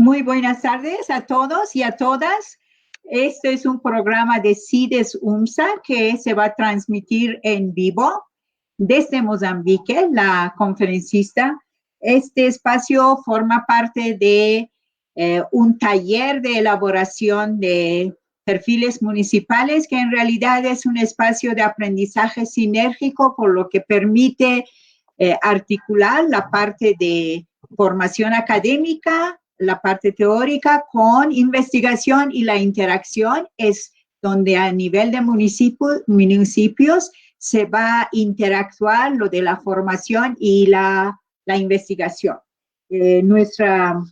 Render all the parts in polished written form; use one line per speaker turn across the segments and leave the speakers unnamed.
Muy buenas tardes a todos y a todas. Este es un programa de CIDES UMSA que se va a transmitir en vivo desde Mozambique, la conferencista. Este espacio forma parte de un taller de elaboración de perfiles municipales, que en realidad es un espacio de aprendizaje sinérgico, por lo que permite articular la parte de formación académica, la parte teórica con investigación, y la interacción es donde a nivel de municipios se va a interactuar lo de la formación y la investigación. Nuestra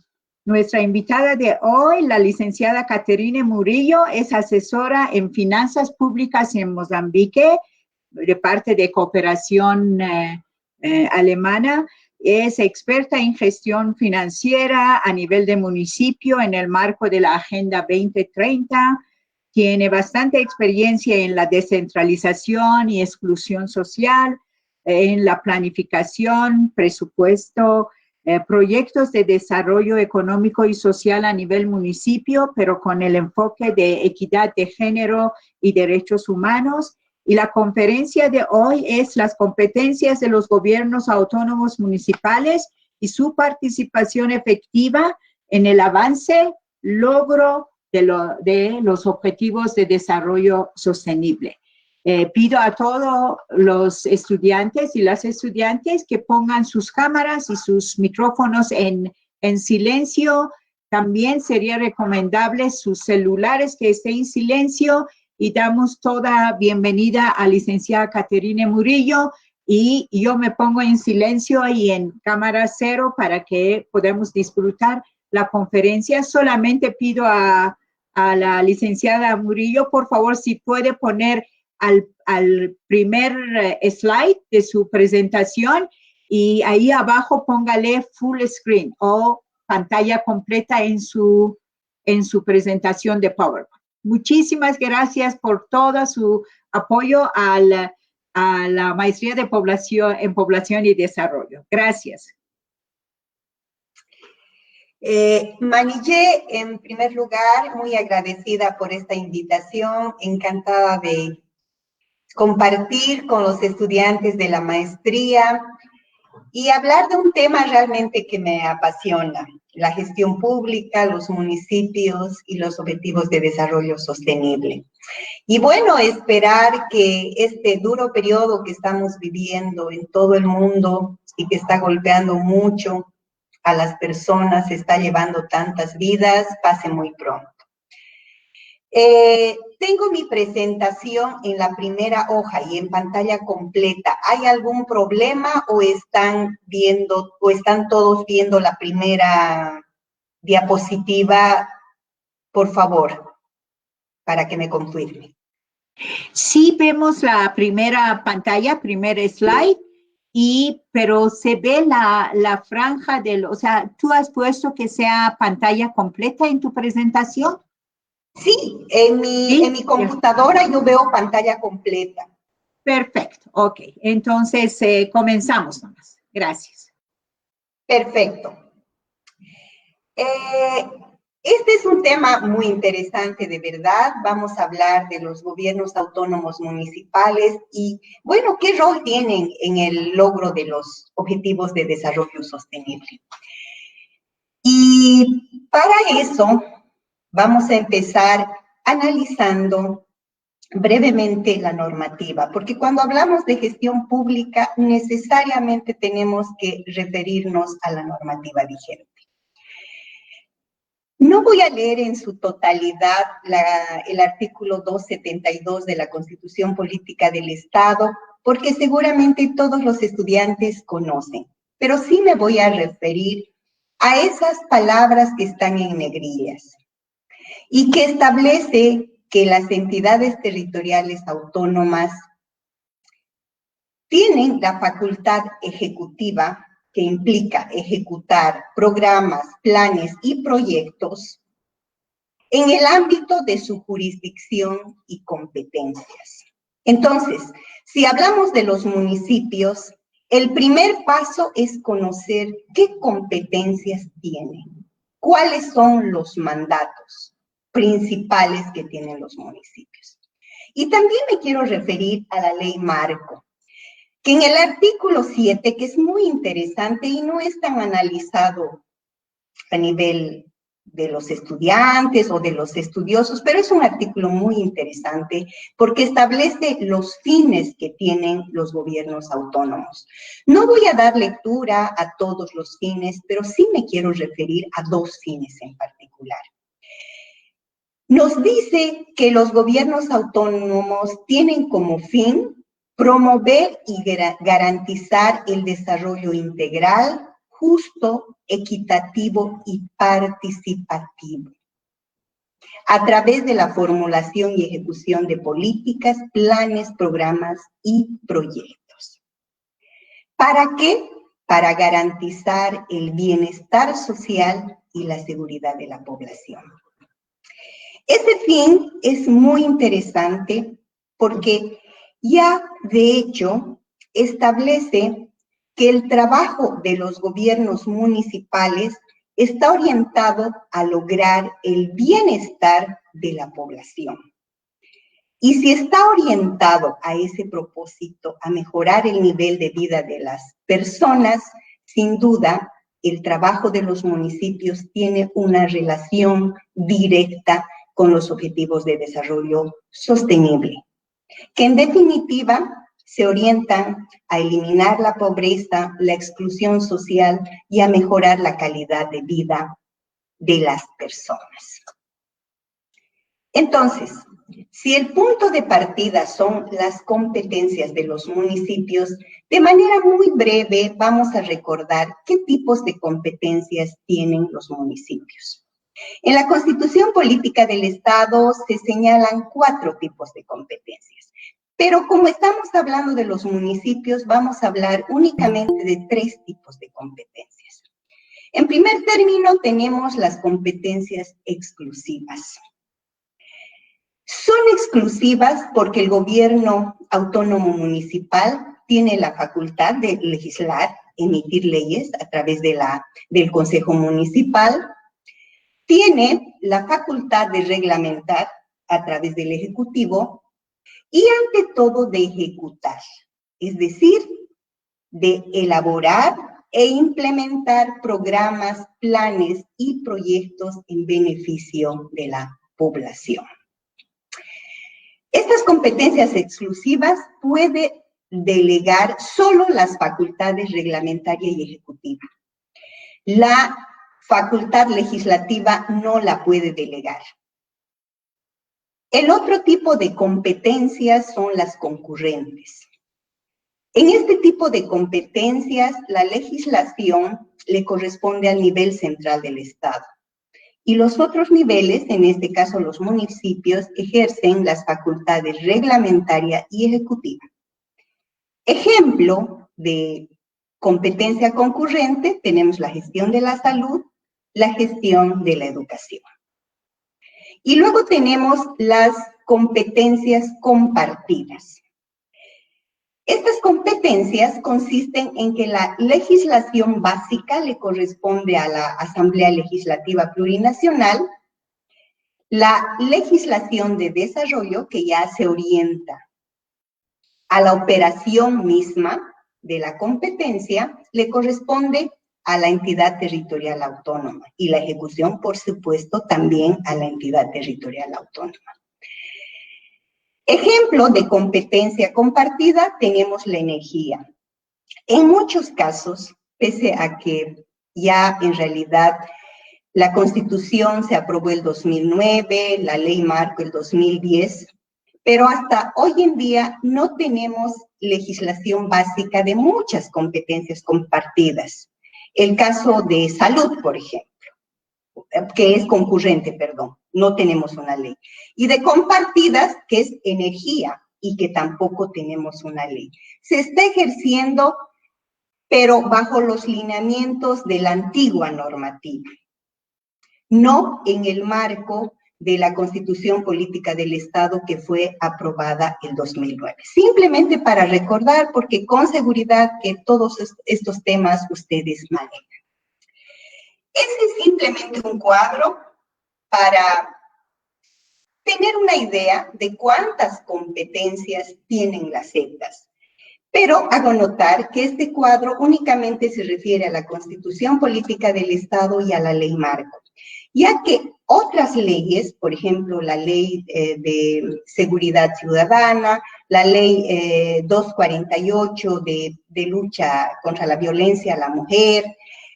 invitada de hoy, la licenciada Caterine Murillo, es asesora en finanzas públicas en Mozambique, de parte de Cooperación Alemana. Es experta en gestión financiera a nivel de municipio en el marco de la Agenda 2030. Tiene bastante experiencia en la descentralización y exclusión social, en la planificación, presupuesto, proyectos de desarrollo económico y social a nivel municipio, pero con el enfoque de equidad de género y derechos humanos. Y la conferencia de hoy es las competencias de los gobiernos autónomos municipales y su participación efectiva en el avance, logro de los objetivos de desarrollo sostenible. Pido a todos los estudiantes y las estudiantes que pongan sus cámaras y sus micrófonos en silencio. También sería recomendable sus celulares que estén en silencio, y damos toda bienvenida a licenciada Caterine Murillo, y yo me pongo en silencio y en cámara cero para que podamos disfrutar la conferencia. Solamente pido a la licenciada Murillo, por favor, si puede poner al primer slide de su presentación, y ahí abajo póngale full screen o pantalla completa en su presentación de PowerPoint. Muchísimas gracias por todo su apoyo a la maestría de en población y desarrollo. Gracias.
Manillé, en primer lugar, muy agradecida por esta invitación, encantada de compartir con los estudiantes de la maestría y hablar de un tema realmente que me apasiona: la gestión pública, los municipios y los objetivos de desarrollo sostenible. Y bueno, esperar que este duro periodo que estamos viviendo en todo el mundo y que está golpeando mucho a las personas, está llevando tantas vidas, pase muy pronto. Tengo mi presentación en la primera hoja y en pantalla completa. ¿Hay algún problema o están todos viendo la primera diapositiva? Por favor, para que me confirme.
Sí, vemos la primera pantalla, primer slide, pero se ve la franja o sea, ¿tú has puesto que sea pantalla completa en tu presentación?
Sí, en mi computadora yo veo pantalla completa.
Perfecto, ok. Entonces, comenzamos nomás. Gracias.
Perfecto. Este es un tema muy interesante, de verdad. Vamos a hablar de los gobiernos autónomos municipales y, bueno, ¿qué rol tienen en el logro de los objetivos de desarrollo sostenible? Y para eso vamos a empezar analizando brevemente la normativa, porque cuando hablamos de gestión pública necesariamente tenemos que referirnos a la normativa vigente. No voy a leer en su totalidad el artículo 272 de la Constitución Política del Estado, porque seguramente todos los estudiantes conocen, pero sí me voy a referir a esas palabras que están en negrillas y que establece que las entidades territoriales autónomas tienen la facultad ejecutiva, que implica ejecutar programas, planes y proyectos en el ámbito de su jurisdicción y competencias. Entonces, si hablamos de los municipios, el primer paso es conocer qué competencias tienen. cuáles son los mandatos principales que tienen los municipios. Y también me quiero referir a la ley marco, que en el artículo 7, que es muy interesante y no es tan analizado a nivel de los estudiantes o de los estudiosos, pero es un artículo muy interesante porque establece los fines que tienen los gobiernos autónomos. No voy a dar lectura a todos los fines, pero sí me quiero referir a dos fines en particular. Nos dice que los gobiernos autónomos tienen como fin promover y garantizar el desarrollo integral, justo, equitativo y participativo, a través de la formulación y ejecución de políticas, planes, programas y proyectos. ¿Para qué? Para garantizar el bienestar social y la seguridad de la población. Ese fin es muy interesante porque ya, de hecho, establece que el trabajo de los gobiernos municipales está orientado a lograr el bienestar de la población. Y si está orientado a ese propósito, a mejorar el nivel de vida de las personas, sin duda, el trabajo de los municipios tiene una relación directa con los objetivos de desarrollo sostenible, que en definitiva se orientan a eliminar la pobreza, la exclusión social y a mejorar la calidad de vida de las personas. Entonces, si el punto de partida son las competencias de los municipios, de manera muy breve vamos a recordar qué tipos de competencias tienen los municipios. En la Constitución Política del Estado se señalan 4 tipos de competencias, pero como estamos hablando de los municipios, vamos a hablar únicamente de 3 tipos de competencias. En primer término, tenemos las competencias exclusivas. Son exclusivas porque el gobierno autónomo municipal tiene la facultad de legislar, emitir leyes a través del Consejo Municipal, tiene la facultad de reglamentar a través del Ejecutivo y ante todo de ejecutar, es decir, de elaborar e implementar programas, planes y proyectos en beneficio de la población. Estas competencias exclusivas puede delegar solo las facultades reglamentaria y ejecutiva. La facultad legislativa no la puede delegar. El otro tipo de competencias son las concurrentes. En este tipo de competencias, la legislación le corresponde al nivel central del Estado. Y los otros niveles, en este caso los municipios, ejercen las facultades reglamentaria y ejecutiva. Ejemplo de competencia concurrente, tenemos la gestión de la salud, la gestión de la educación. Y luego tenemos las competencias compartidas. Estas competencias consisten en que la legislación básica le corresponde a la Asamblea Legislativa Plurinacional, la legislación de desarrollo, que ya se orienta a la operación misma de la competencia, le corresponde a la entidad territorial autónoma y la ejecución, por supuesto, también a la entidad territorial autónoma. Ejemplo de competencia compartida, tenemos la energía. En muchos casos, pese a que ya en realidad la Constitución se aprobó el 2009, la Ley Marco el 2010, pero hasta hoy en día no tenemos legislación básica de muchas competencias compartidas. El caso de salud, por ejemplo, que es concurrente, perdón, no tenemos una ley. Y de compartidas, que es energía, y que tampoco tenemos una ley. Se está ejerciendo, pero bajo los lineamientos de la antigua normativa, no en el marco de la Constitución Política del Estado que fue aprobada el 2009. Simplemente para recordar, porque con seguridad que todos estos temas ustedes manejan. Ese es simplemente un cuadro para tener una idea de cuántas competencias tienen las celdas. Pero hago notar que este cuadro únicamente se refiere a la Constitución Política del Estado y a la Ley Marco, ya que otras leyes, por ejemplo, la Ley de Seguridad Ciudadana, la Ley 248 de lucha contra la violencia a la mujer,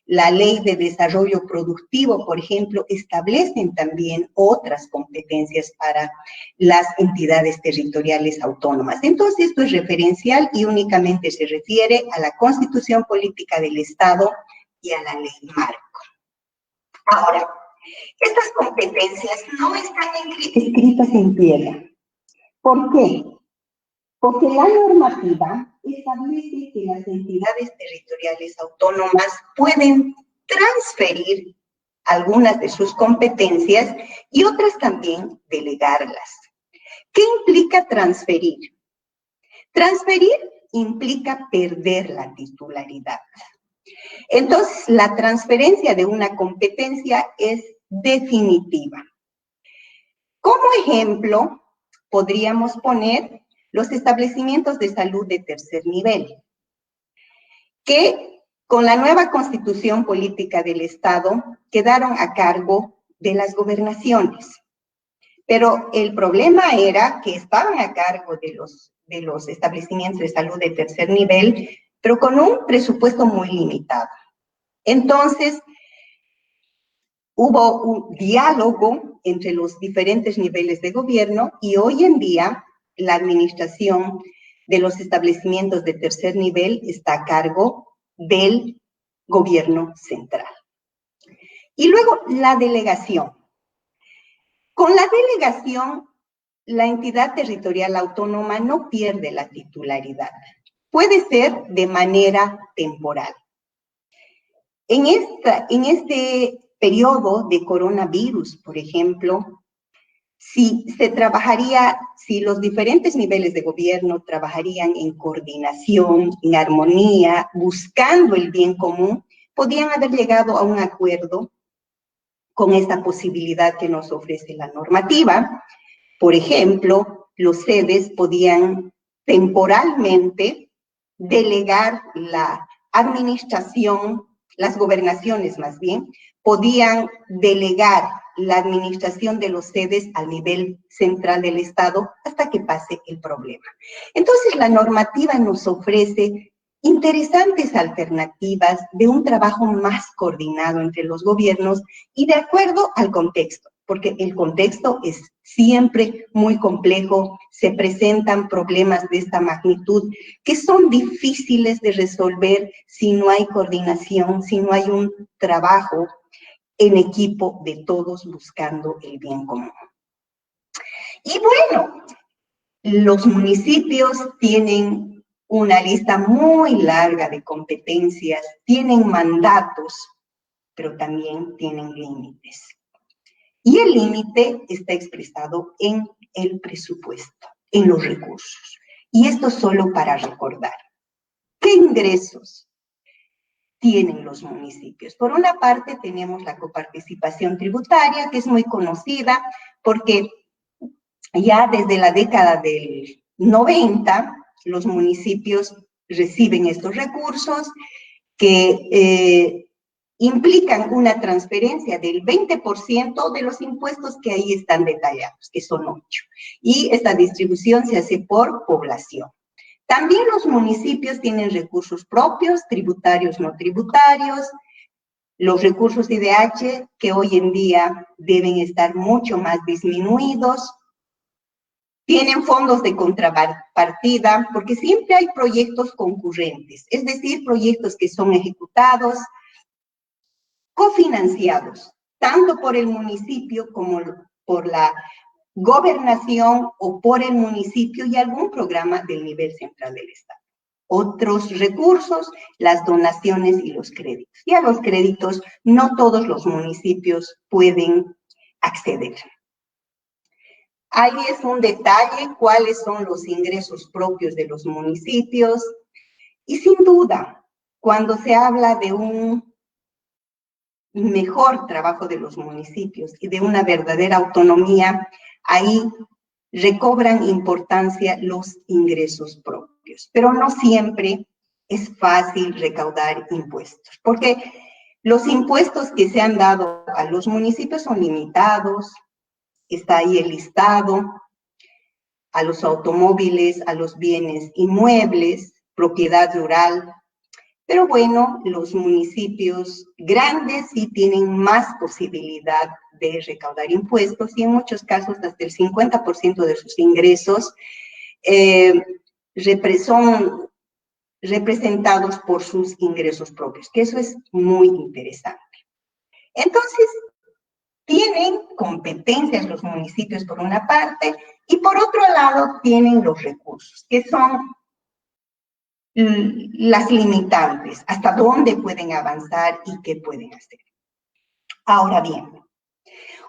la Ley de Desarrollo Productivo, por ejemplo, establecen también otras competencias para las entidades territoriales autónomas. Entonces, esto es referencial y únicamente se refiere a la Constitución Política del Estado y a la Ley Marco. Ahora, estas competencias no están escritas en piedra. ¿Por qué? Porque la normativa establece que las entidades territoriales autónomas pueden transferir algunas de sus competencias y otras también delegarlas. ¿Qué implica transferir? Transferir implica perder la titularidad. Entonces, la transferencia de una competencia es definitiva. Como ejemplo, podríamos poner los establecimientos de salud de tercer nivel, que con la nueva Constitución Política del Estado quedaron a cargo de las gobernaciones. Pero el problema era que estaban a cargo de los establecimientos de salud de tercer nivel, pero con un presupuesto muy limitado. Entonces, hubo un diálogo entre los diferentes niveles de gobierno y hoy en día la administración de los establecimientos de tercer nivel está a cargo del gobierno central. Y luego la delegación. Con la delegación, la entidad territorial autónoma no pierde la titularidad. Puede ser de manera temporal. En este periodo de coronavirus, por ejemplo, si los diferentes niveles de gobierno trabajarían en coordinación, en armonía, buscando el bien común, podían haber llegado a un acuerdo con esta posibilidad que nos ofrece la normativa. Por ejemplo, los sedes podían temporalmente delegar la administración, las gobernaciones más bien, podían delegar la administración de los sedes al nivel central del Estado hasta que pase el problema. Entonces, la normativa nos ofrece interesantes alternativas de un trabajo más coordinado entre los gobiernos y de acuerdo al contexto, porque el contexto es siempre muy complejo, se presentan problemas de esta magnitud que son difíciles de resolver si no hay coordinación, si no hay un trabajo en equipo de todos buscando el bien común. Y bueno, los municipios tienen una lista muy larga de competencias, tienen mandatos, pero también tienen límites. Y el límite está expresado en el presupuesto, en los recursos. Y esto solo para recordar. ¿Qué ingresos tienen los municipios? Por una parte tenemos la coparticipación tributaria, que es muy conocida porque ya desde la década del 90 los municipios reciben estos recursos que implican una transferencia del 20% de los impuestos que ahí están detallados, que son 8. Y esta distribución se hace por población. También los municipios tienen recursos propios, tributarios, no tributarios, los recursos IDH que hoy en día deben estar mucho más disminuidos, tienen fondos de contrapartida, porque siempre hay proyectos concurrentes, es decir, proyectos que son ejecutados, cofinanciados, tanto por el municipio como por la gobernación o por el municipio y algún programa del nivel central del Estado. Otros recursos, las donaciones y los créditos. Y a los créditos no todos los municipios pueden acceder. Ahí es un detalle cuáles son los ingresos propios de los municipios y sin duda, cuando se habla de un mejor trabajo de los municipios y de una verdadera autonomía, ahí recobran importancia los ingresos propios. Pero no siempre es fácil recaudar impuestos, porque los impuestos que se han dado a los municipios son limitados, está ahí el listado, a los automóviles, a los bienes inmuebles, propiedad rural. Pero bueno, los municipios grandes sí tienen más posibilidad de recaudar impuestos y en muchos casos hasta el 50% de sus ingresos son representados por sus ingresos propios, que eso es muy interesante. Entonces, tienen competencias los municipios por una parte y por otro lado tienen los recursos, que son las limitantes, hasta dónde pueden avanzar y qué pueden hacer. Ahora bien,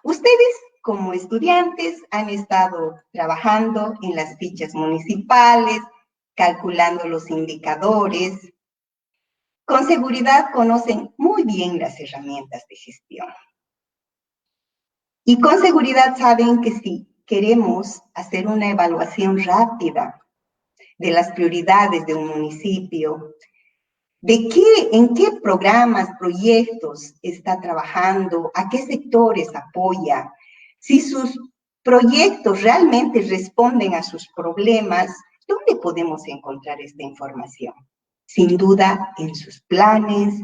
ustedes como estudiantes han estado trabajando en las fichas municipales, calculando los indicadores. Con seguridad conocen muy bien las herramientas de gestión. Y con seguridad saben que si queremos hacer una evaluación rápida de las prioridades de un municipio, en qué programas, proyectos está trabajando, a qué sectores apoya, si sus proyectos realmente responden a sus problemas, ¿dónde podemos encontrar esta información? Sin duda, en sus planes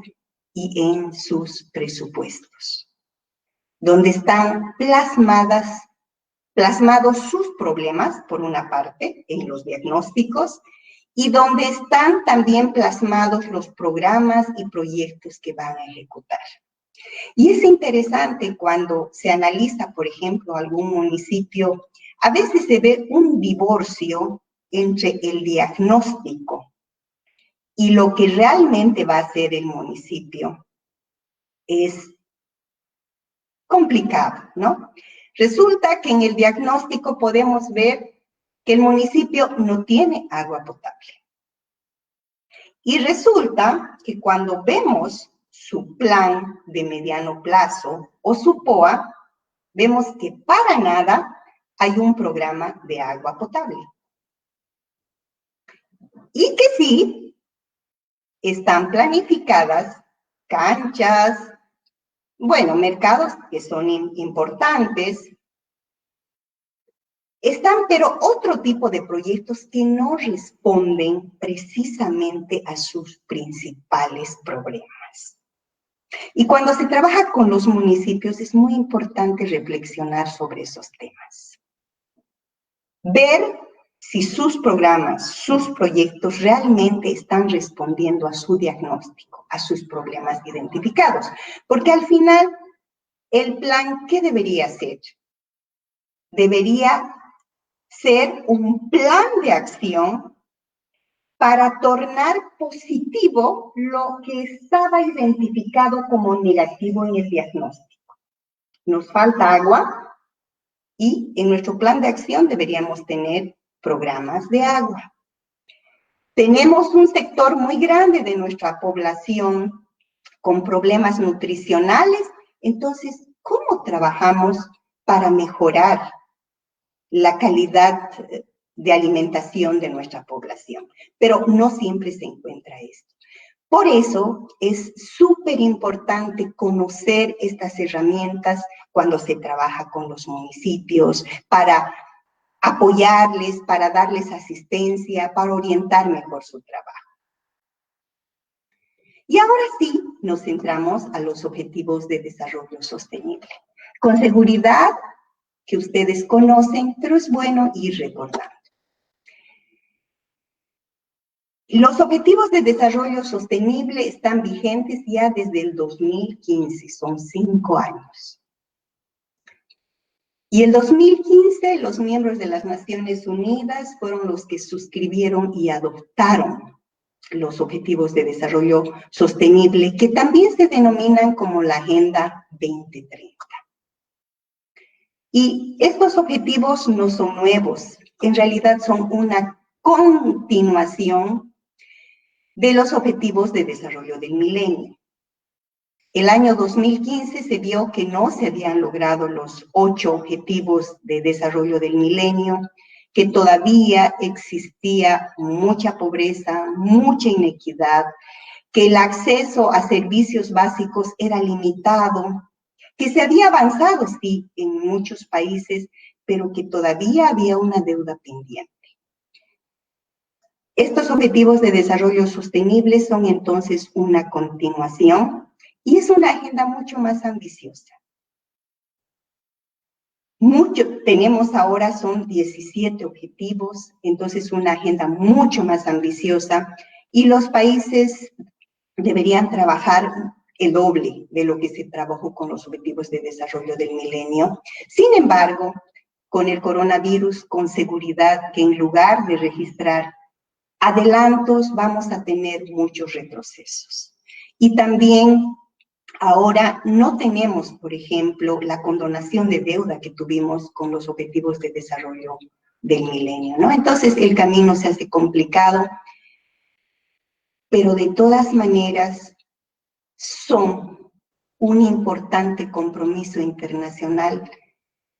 y en sus presupuestos, donde están plasmados sus problemas, por una parte, en los diagnósticos, y donde están también plasmados los programas y proyectos que van a ejecutar. Y es interesante cuando se analiza, por ejemplo, algún municipio, a veces se ve un divorcio entre el diagnóstico y lo que realmente va a hacer el municipio. Es complicado, ¿no? Resulta que en el diagnóstico podemos ver que el municipio no tiene agua potable. Y resulta que cuando vemos su plan de mediano plazo o su POA, vemos que para nada hay un programa de agua potable. Y que sí, están planificadas canchas, bueno, mercados que son importantes, están, pero otro tipo de proyectos que no responden precisamente a sus principales problemas. Y cuando se trabaja con los municipios es muy importante reflexionar sobre esos temas. Ver si sus programas, sus proyectos realmente están respondiendo a su diagnóstico, a sus problemas identificados. Porque al final, el plan, ¿qué debería ser? Debería ser un plan de acción para tornar positivo lo que estaba identificado como negativo en el diagnóstico. Nos falta agua y en nuestro plan de acción deberíamos tener programas de agua. Tenemos un sector muy grande de nuestra población con problemas nutricionales, entonces, ¿cómo trabajamos para mejorar la calidad de alimentación de nuestra población? Pero no siempre se encuentra esto. Por eso es súper importante conocer estas herramientas cuando se trabaja con los municipios, para apoyarles, para darles asistencia, para orientar mejor su trabajo. Y ahora sí, nos centramos a los objetivos de desarrollo sostenible. Con seguridad que ustedes conocen, pero es bueno ir recordando. Los objetivos de desarrollo sostenible están vigentes ya desde el 2015, son 5 años. Y en 2015 los miembros de las Naciones Unidas fueron los que suscribieron y adoptaron los objetivos de desarrollo sostenible, que también se denominan como la Agenda 2030. Y estos objetivos no son nuevos, en realidad son una continuación de los objetivos de desarrollo del milenio. El año 2015 se vio que no se habían logrado los 8 objetivos de desarrollo del milenio, que todavía existía mucha pobreza, mucha inequidad, que el acceso a servicios básicos era limitado, que se había avanzado, sí, en muchos países, pero que todavía había una deuda pendiente. Estos objetivos de desarrollo sostenible son entonces una continuación y es una agenda mucho más ambiciosa. Tenemos ahora son 17 objetivos, entonces una agenda mucho más ambiciosa y los países deberían trabajar el doble de lo que se trabajó con los objetivos de desarrollo del milenio. Sin embargo, con el coronavirus, con seguridad que en lugar de registrar adelantos vamos a tener muchos retrocesos. Y también ahora no tenemos, por ejemplo, la condonación de deuda que tuvimos con los objetivos de desarrollo del milenio, ¿no? Entonces el camino se hace complicado, pero de todas maneras son un importante compromiso internacional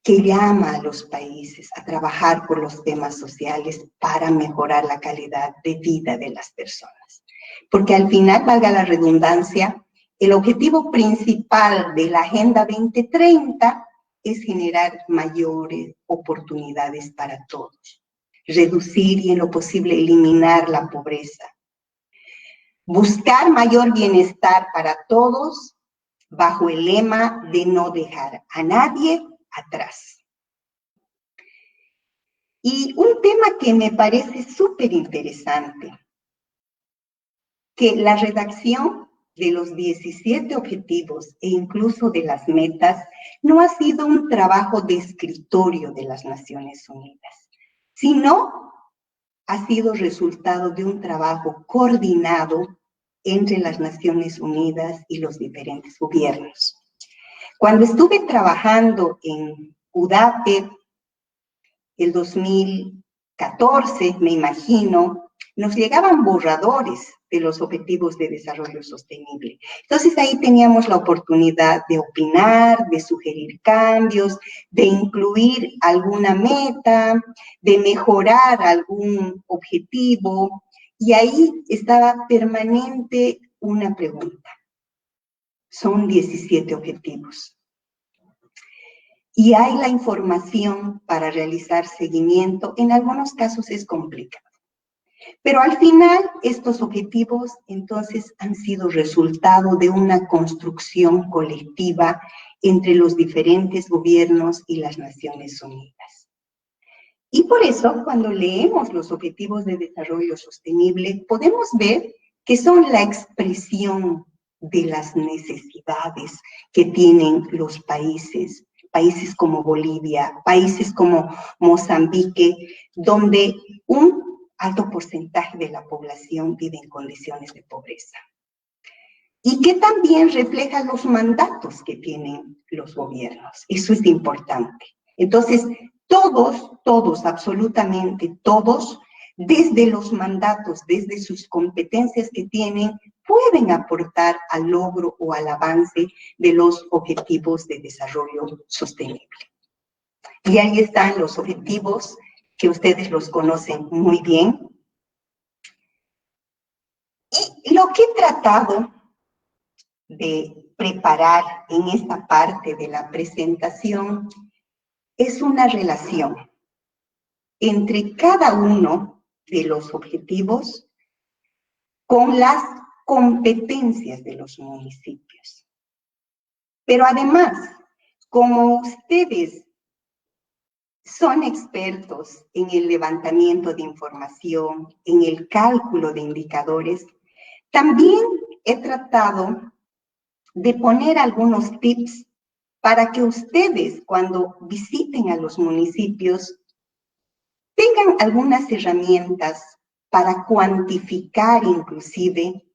que llama a los países a trabajar por los temas sociales para mejorar la calidad de vida de las personas. Porque al final, valga la redundancia, el objetivo principal de la Agenda 2030 es generar mayores oportunidades para todos, reducir y en lo posible eliminar la pobreza, buscar mayor bienestar para todos bajo el lema de no dejar a nadie atrás. Y un tema que me parece súper interesante, que la redacción de los 17 objetivos e incluso de las metas no ha sido un trabajo de escritorio de las Naciones Unidas, sino ha sido resultado de un trabajo coordinado entre las Naciones Unidas y los diferentes gobiernos. Cuando estuve trabajando en UDAPE, el 2014, me imagino, nos llegaban borradores de los objetivos de desarrollo sostenible. Entonces ahí teníamos la oportunidad de opinar, de sugerir cambios, de incluir alguna meta, de mejorar algún objetivo, y ahí estaba permanente una pregunta. Son 17 objetivos. Y hay la información para realizar seguimiento, en algunos casos es complicado. Pero al final, estos objetivos entonces han sido resultado de una construcción colectiva entre los diferentes gobiernos y las Naciones Unidas. Y por eso, cuando leemos los objetivos de desarrollo sostenible, podemos ver que son la expresión de las necesidades que tienen los países como Bolivia, países como Mozambique, donde un alto porcentaje de la población vive en condiciones de pobreza. Y que también refleja los mandatos que tienen los gobiernos. Eso es importante. Entonces, todos, absolutamente todos, desde los mandatos, desde sus competencias que tienen, pueden aportar al logro o al avance de los objetivos de desarrollo sostenible. Y ahí están los objetivos que ustedes los conocen muy bien. Y lo que he tratado de preparar en esta parte de la presentación es una relación entre cada uno de los objetivos con las competencias de los municipios. Pero además, como ustedes son expertos en el levantamiento de información, en el cálculo de indicadores, también he tratado de poner algunos tips para que ustedes, cuando visiten a los municipios, tengan algunas herramientas para cuantificar inclusive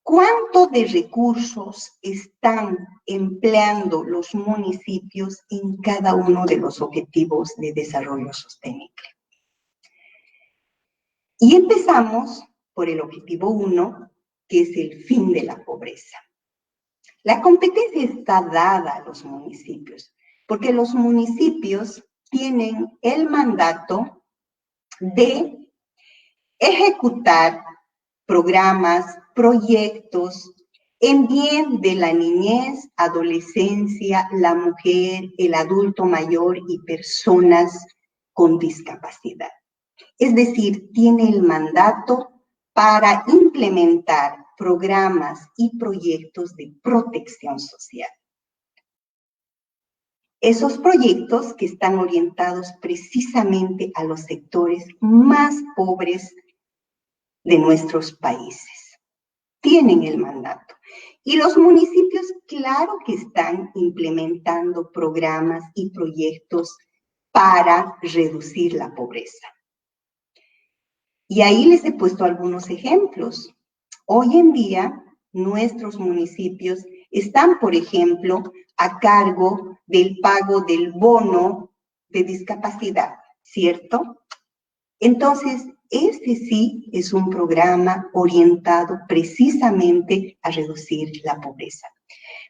cuánto de recursos están empleando los municipios en cada uno de los objetivos de desarrollo sostenible. Y empezamos por el objetivo 1, que es el fin de la pobreza. La competencia está dada a los municipios, porque los municipios tienen el mandato de ejecutar programas, proyectos en bien de la niñez, adolescencia, la mujer, el adulto mayor y personas con discapacidad. Es decir, tiene el mandato para implementar programas y proyectos de protección social. Esos proyectos que están orientados precisamente a los sectores más pobres de nuestros países. Tienen el mandato. Y los municipios, claro que están implementando programas y proyectos para reducir la pobreza. Y ahí les he puesto algunos ejemplos. Hoy en día, nuestros municipios están, por ejemplo, a cargo del pago del bono de discapacidad, ¿cierto? Entonces, este sí es un programa orientado precisamente a reducir la pobreza,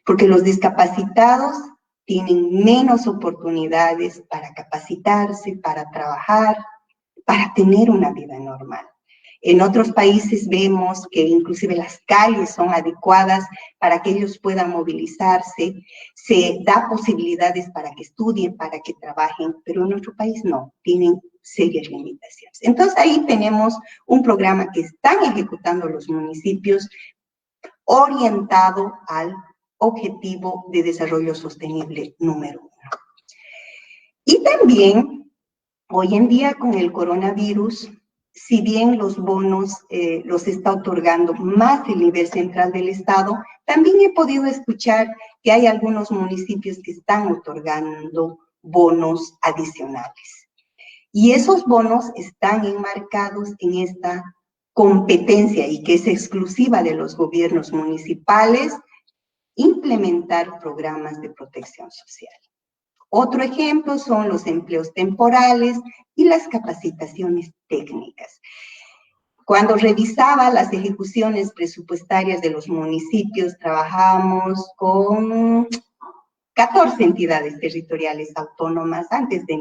porque los discapacitados tienen menos oportunidades para capacitarse, para trabajar, para tener una vida normal. En otros países vemos que inclusive las calles son adecuadas para que ellos puedan movilizarse, se da posibilidades para que estudien, para que trabajen, pero en nuestro país no, tienen serias limitaciones. Entonces ahí tenemos un programa que están ejecutando los municipios orientado al objetivo de desarrollo sostenible número 1. Y también, hoy en día con el coronavirus, si bien los bonos los está otorgando más el nivel central del Estado, también he podido escuchar que hay algunos municipios que están otorgando bonos adicionales. Y esos bonos están enmarcados en esta competencia y que es exclusiva de los gobiernos municipales, implementar programas de protección social. Otro ejemplo son los empleos temporales y las capacitaciones técnicas. Cuando revisaba las ejecuciones presupuestarias de los municipios, trabajábamos con 14 entidades territoriales autónomas antes de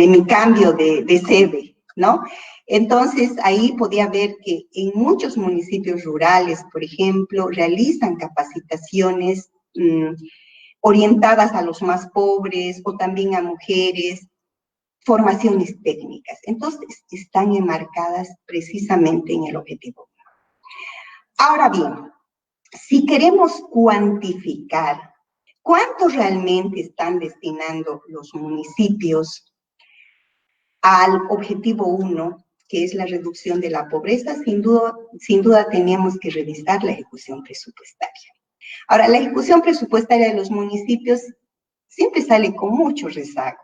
mi cambio de sede, ¿no? Entonces, ahí podía ver que en muchos municipios rurales, por ejemplo, realizan capacitaciones orientadas a los más pobres o también a mujeres, formaciones técnicas. Entonces, están enmarcadas precisamente en el objetivo. Ahora bien, si queremos cuantificar cuánto realmente están destinando los municipios al objetivo 1, que es la reducción de la pobreza, sin duda tenemos que revisar la ejecución presupuestaria. Ahora, la ejecución presupuestaria de los municipios siempre sale con mucho rezago.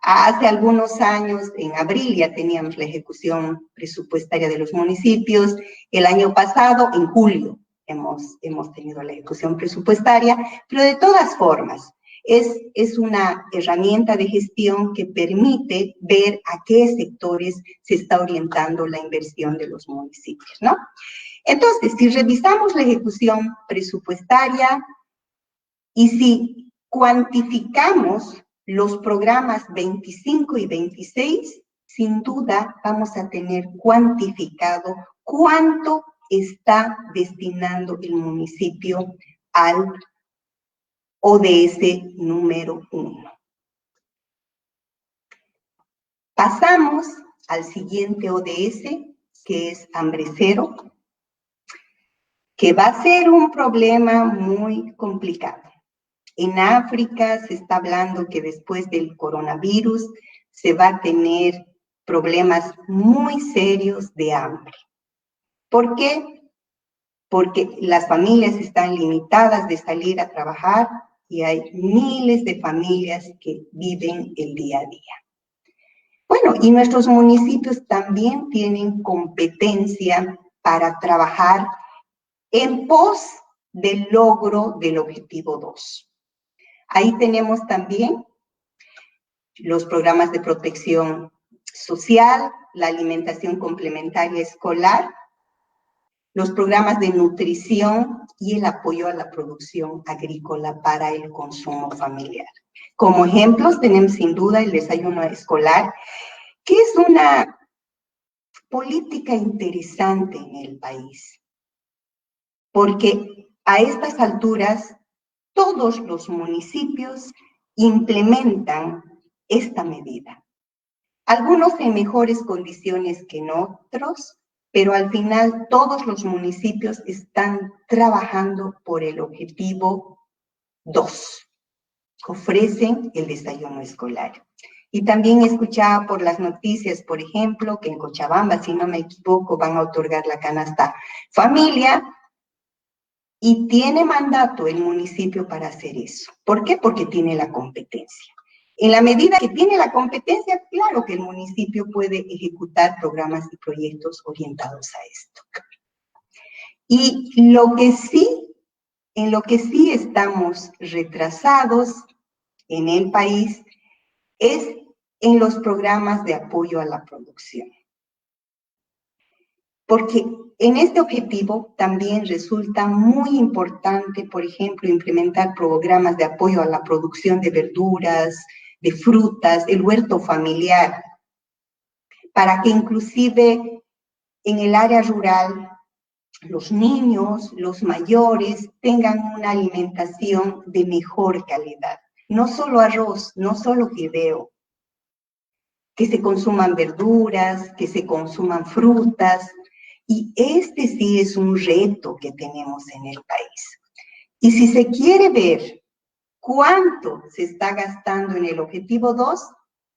Hace algunos años, en abril, ya teníamos la ejecución presupuestaria de los municipios. El año pasado, en julio, hemos tenido la ejecución presupuestaria, pero de todas formas, es una herramienta de gestión que permite ver a qué sectores se está orientando la inversión de los municipios, ¿no? Entonces, si revisamos la ejecución presupuestaria y si cuantificamos los programas 25 y 26, sin duda vamos a tener cuantificado cuánto está destinando el municipio al ODS número 1. Pasamos al siguiente ODS, que es hambre cero, que va a ser un problema muy complicado. En África se está hablando que después del coronavirus se va a tener problemas muy serios de hambre. ¿Por qué? Porque las familias están limitadas de salir a trabajar y hay miles de familias que viven el día a día. Bueno, y nuestros municipios también tienen competencia para trabajar en pos del logro del objetivo 2. Ahí tenemos también los programas de protección social, la alimentación complementaria escolar, los programas de nutrición y el apoyo a la producción agrícola para el consumo familiar. Como ejemplos tenemos sin duda el desayuno escolar, que es una política interesante en el país, porque a estas alturas todos los municipios implementan esta medida. Algunos en mejores condiciones que en otros, pero al final todos los municipios están trabajando por el objetivo 2. Ofrecen el desayuno escolar. Y también escuchaba por las noticias, por ejemplo, que en Cochabamba, si no me equivoco, van a otorgar la canasta familia y tiene mandato el municipio para hacer eso. ¿Por qué? Porque tiene la competencia. En la medida que tiene la competencia, claro que el municipio puede ejecutar programas y proyectos orientados a esto. Y en lo que sí estamos retrasados en el país es en los programas de apoyo a la producción. Porque en este objetivo también resulta muy importante, por ejemplo, implementar programas de apoyo a la producción de verduras, de frutas, el huerto familiar, para que inclusive en el área rural los niños, los mayores tengan una alimentación de mejor calidad. No solo arroz, no solo fideo, que se consuman verduras, que se consuman frutas, y este sí es un reto que tenemos en el país. Y si se quiere ver cuánto se está gastando en el objetivo 2,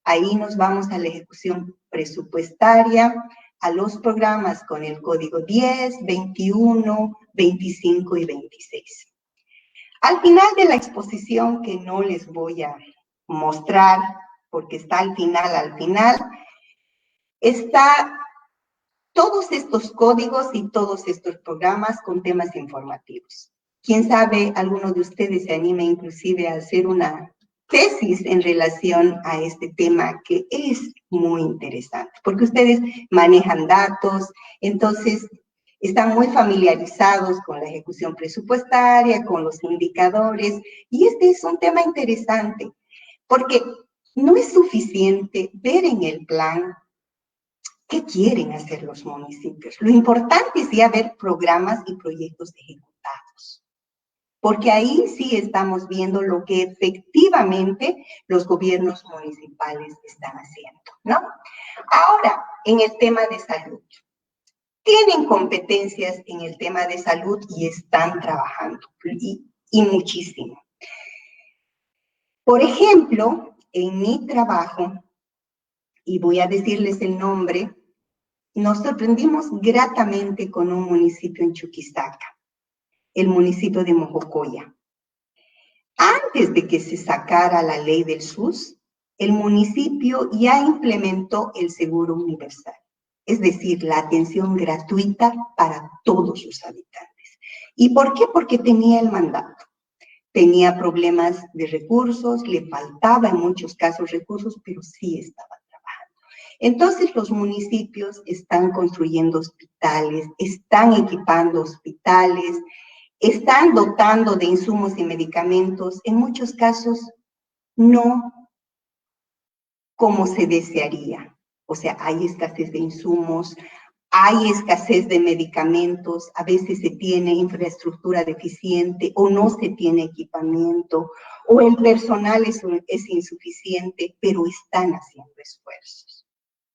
ahí nos vamos a la ejecución presupuestaria, a los programas con el código 10, 21, 25 y 26. Al final de la exposición, que no les voy a mostrar, porque está al final, está todos estos códigos y todos estos programas con temas informativos. Quién sabe, alguno de ustedes se anime inclusive a hacer una tesis en relación a este tema que es muy interesante, porque ustedes manejan datos, entonces están muy familiarizados con la ejecución presupuestaria, con los indicadores, y este es un tema interesante, porque no es suficiente ver en el plan qué quieren hacer los municipios. Lo importante es ya ver programas y proyectos ejecutados, porque ahí sí estamos viendo lo que efectivamente los gobiernos municipales están haciendo, ¿no? Ahora, en el tema de salud. Tienen competencias en el tema de salud y están trabajando, y muchísimo. Por ejemplo, en mi trabajo, y voy a decirles el nombre, nos sorprendimos gratamente con un municipio en Chuquisaca, el municipio de Mojocoya. Antes de que se sacara la ley del SUS, el municipio ya implementó el seguro universal, es decir, la atención gratuita para todos sus habitantes. ¿Y por qué? Porque tenía el mandato. Tenía problemas de recursos, le faltaba en muchos casos recursos, pero sí estaba trabajando. Entonces los municipios están construyendo hospitales, están equipando hospitales, están dotando de insumos y medicamentos, en muchos casos no como se desearía. O sea, hay escasez de insumos, hay escasez de medicamentos, a veces se tiene infraestructura deficiente o no se tiene equipamiento, o el personal es insuficiente, pero están haciendo esfuerzos.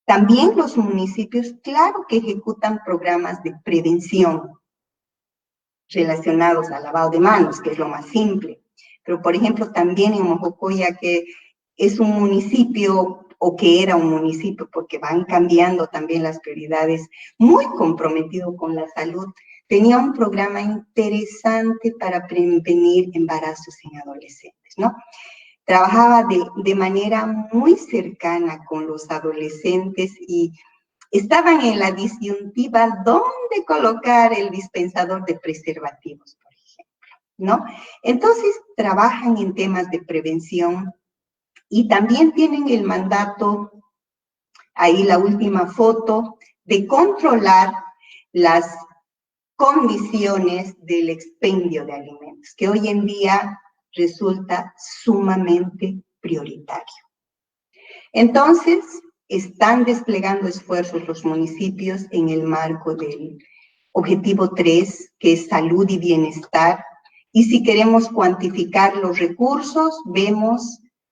También los municipios, claro que ejecutan programas de prevención relacionados al lavado de manos, que es lo más simple. Pero, por ejemplo, también en Mojocoya, que es un municipio, o que era un municipio, porque van cambiando también las prioridades, muy comprometido con la salud, tenía un programa interesante para prevenir embarazos en adolescentes, ¿no? Trabajaba de manera muy cercana con los adolescentes y estaban en la disyuntiva dónde colocar el dispensador de preservativos, por ejemplo, ¿no? Entonces, trabajan en temas de prevención y también tienen el mandato, ahí la última foto, de controlar las condiciones del expendio de alimentos, que hoy en día resulta sumamente prioritario. Entonces, están desplegando esfuerzos los municipios en el marco del objetivo 3, que es salud y bienestar, y si queremos cuantificar los recursos,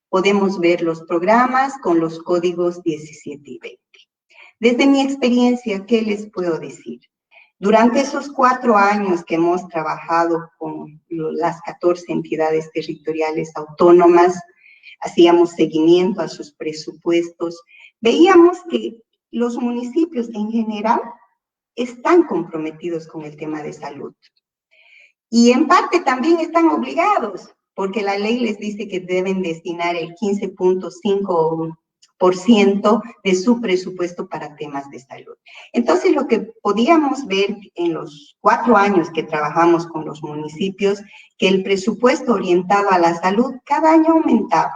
podemos ver los programas con los códigos 17 y 20. Desde mi experiencia, ¿qué les puedo decir? Durante esos 4 años que hemos trabajado con las 14 entidades territoriales autónomas, hacíamos seguimiento a sus presupuestos, veíamos que los municipios en general están comprometidos con el tema de salud. Y en parte también están obligados, porque la ley les dice que deben destinar el 15.5% de su presupuesto para temas de salud. Entonces, lo que podíamos ver en los 4 años que trabajamos con los municipios, que el presupuesto orientado a la salud cada año aumentaba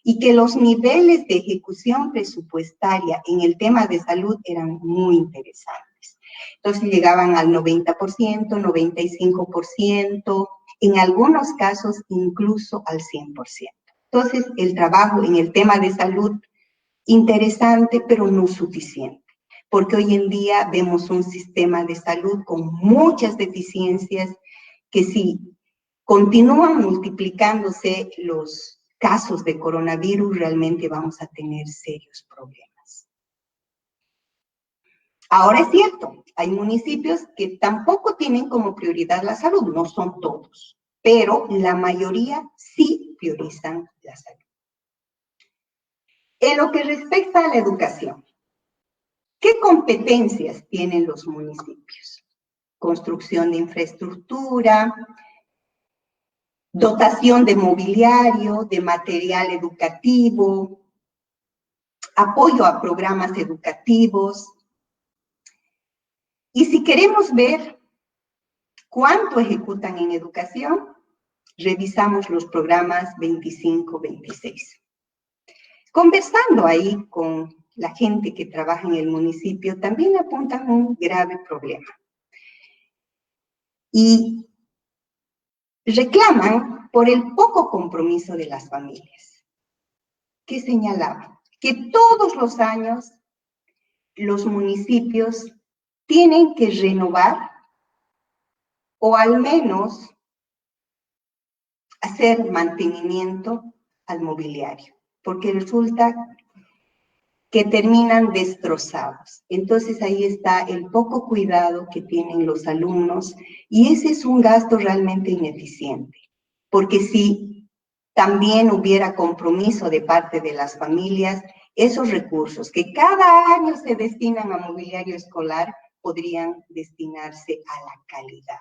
y que los niveles de ejecución presupuestaria en el tema de salud eran muy interesantes. Entonces, llegaban al 90%, 95%, en algunos casos incluso al 100%. Entonces, el trabajo en el tema de salud, interesante, pero no suficiente, porque hoy en día vemos un sistema de salud con muchas deficiencias que si continúan multiplicándose los casos de coronavirus, realmente vamos a tener serios problemas. Ahora es cierto, hay municipios que tampoco tienen como prioridad la salud, no son todos, pero la mayoría sí priorizan la salud. En lo que respecta a la educación, ¿qué competencias tienen los municipios? Construcción de infraestructura, dotación de mobiliario, de material educativo, apoyo a programas educativos. Y si queremos ver cuánto ejecutan en educación, revisamos los programas 25-26. Conversando ahí con la gente que trabaja en el municipio, también apuntan un grave problema. Y reclaman por el poco compromiso de las familias, que señalaban que todos los años los municipios tienen que renovar o al menos hacer mantenimiento al mobiliario, porque resulta que terminan destrozados. Entonces ahí está el poco cuidado que tienen los alumnos y ese es un gasto realmente ineficiente, porque si también hubiera compromiso de parte de las familias, esos recursos que cada año se destinan a mobiliario escolar podrían destinarse a la calidad.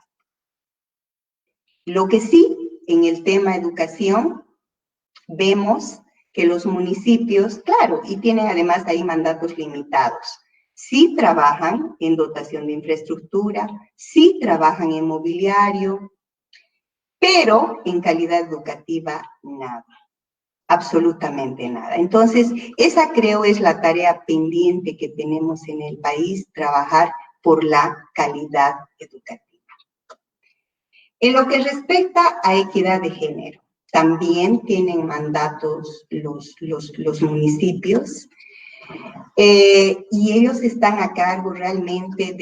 Lo que sí, en el tema educación, vemos que los municipios, claro, y tienen además ahí mandatos limitados, sí trabajan en dotación de infraestructura, sí trabajan en mobiliario, pero en calidad educativa nada, absolutamente nada. Entonces, esa creo es la tarea pendiente que tenemos en el país, trabajar por la calidad educativa. En lo que respecta a equidad de género, también tienen mandatos los municipios y ellos están a cargo realmente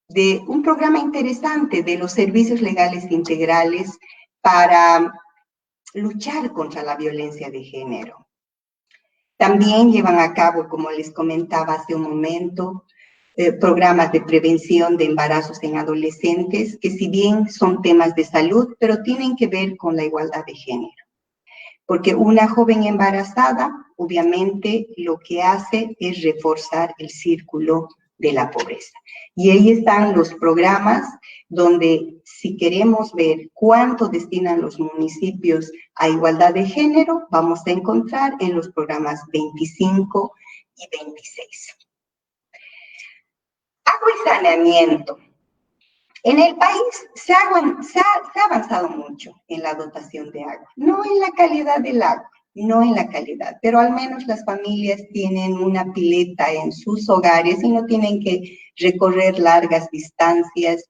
de un programa interesante de los servicios legales integrales para luchar contra la violencia de género. También llevan a cabo, como les comentaba hace un momento, programas de prevención de embarazos en adolescentes, que si bien son temas de salud, pero tienen que ver con la igualdad de género. Porque una joven embarazada, obviamente, lo que hace es reforzar el círculo de la pobreza. Y ahí están los programas donde si queremos ver cuánto destinan los municipios a igualdad de género, vamos a encontrar en los programas 25 y 26. Agua y saneamiento. En el país se ha avanzado mucho en la dotación de agua, no en la calidad del agua. no en la calidad, pero al menos las familias tienen una pileta en sus hogares y no tienen que recorrer largas distancias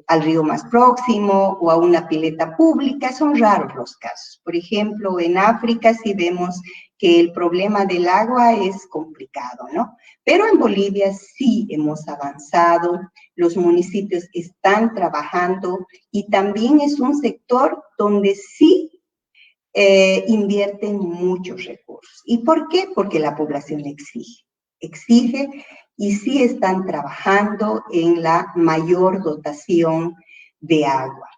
al río más próximo o a una pileta pública. Son raros los casos. Por ejemplo, en África sí vemos que el problema del agua es complicado, ¿no? Pero en Bolivia sí hemos avanzado, los municipios están trabajando y también es un sector donde sí invierten muchos recursos. ¿Y por qué? Porque la población exige y sí están trabajando en la mayor dotación de agua.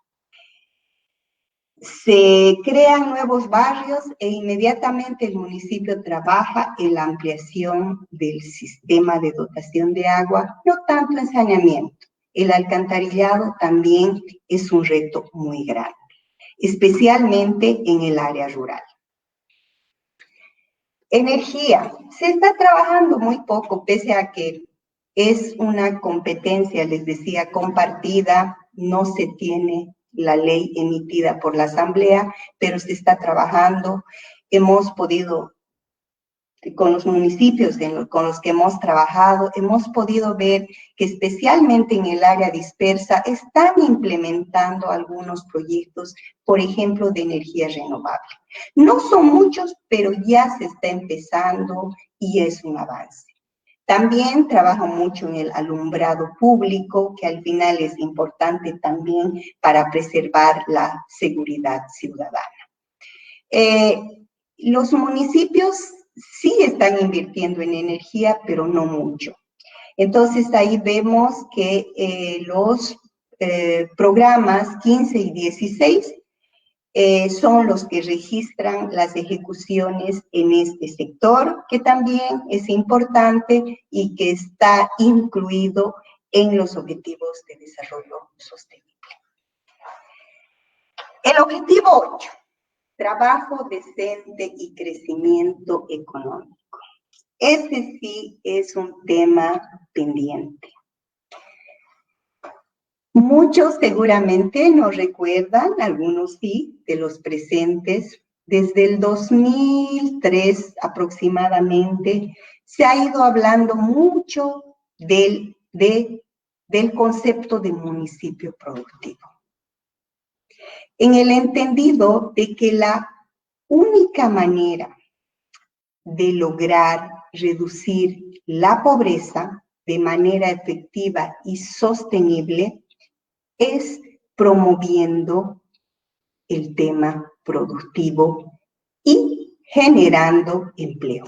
Se crean nuevos barrios e inmediatamente el municipio trabaja en la ampliación del sistema de dotación de agua, no tanto en saneamiento. El alcantarillado también es un reto muy grande, especialmente en el área rural. Energía. Se está trabajando muy poco, pese a que es una competencia, les decía, compartida, no se tiene la ley emitida por la Asamblea, pero se está trabajando. Hemos podido, con los municipios con los que hemos trabajado, hemos podido ver que especialmente en el área dispersa están implementando algunos proyectos, por ejemplo, de energía renovable. No son muchos, pero ya se está empezando y es un avance. También trabajo mucho en el alumbrado público, que al final es importante también para preservar la seguridad ciudadana. Los municipios sí están invirtiendo en energía, pero no mucho. Entonces ahí vemos que los programas 15 y 16 son los que registran las ejecuciones en este sector, que también es importante y que está incluido en los Objetivos de Desarrollo Sostenible. El objetivo 8, trabajo decente y crecimiento económico. Este sí es un tema pendiente. Muchos seguramente no recuerdan, algunos sí, de los presentes. Desde el 2003 aproximadamente se ha ido hablando mucho del concepto de municipio productivo. En el entendido de que la única manera de lograr reducir la pobreza de manera efectiva y sostenible es promoviendo el tema productivo y generando empleo.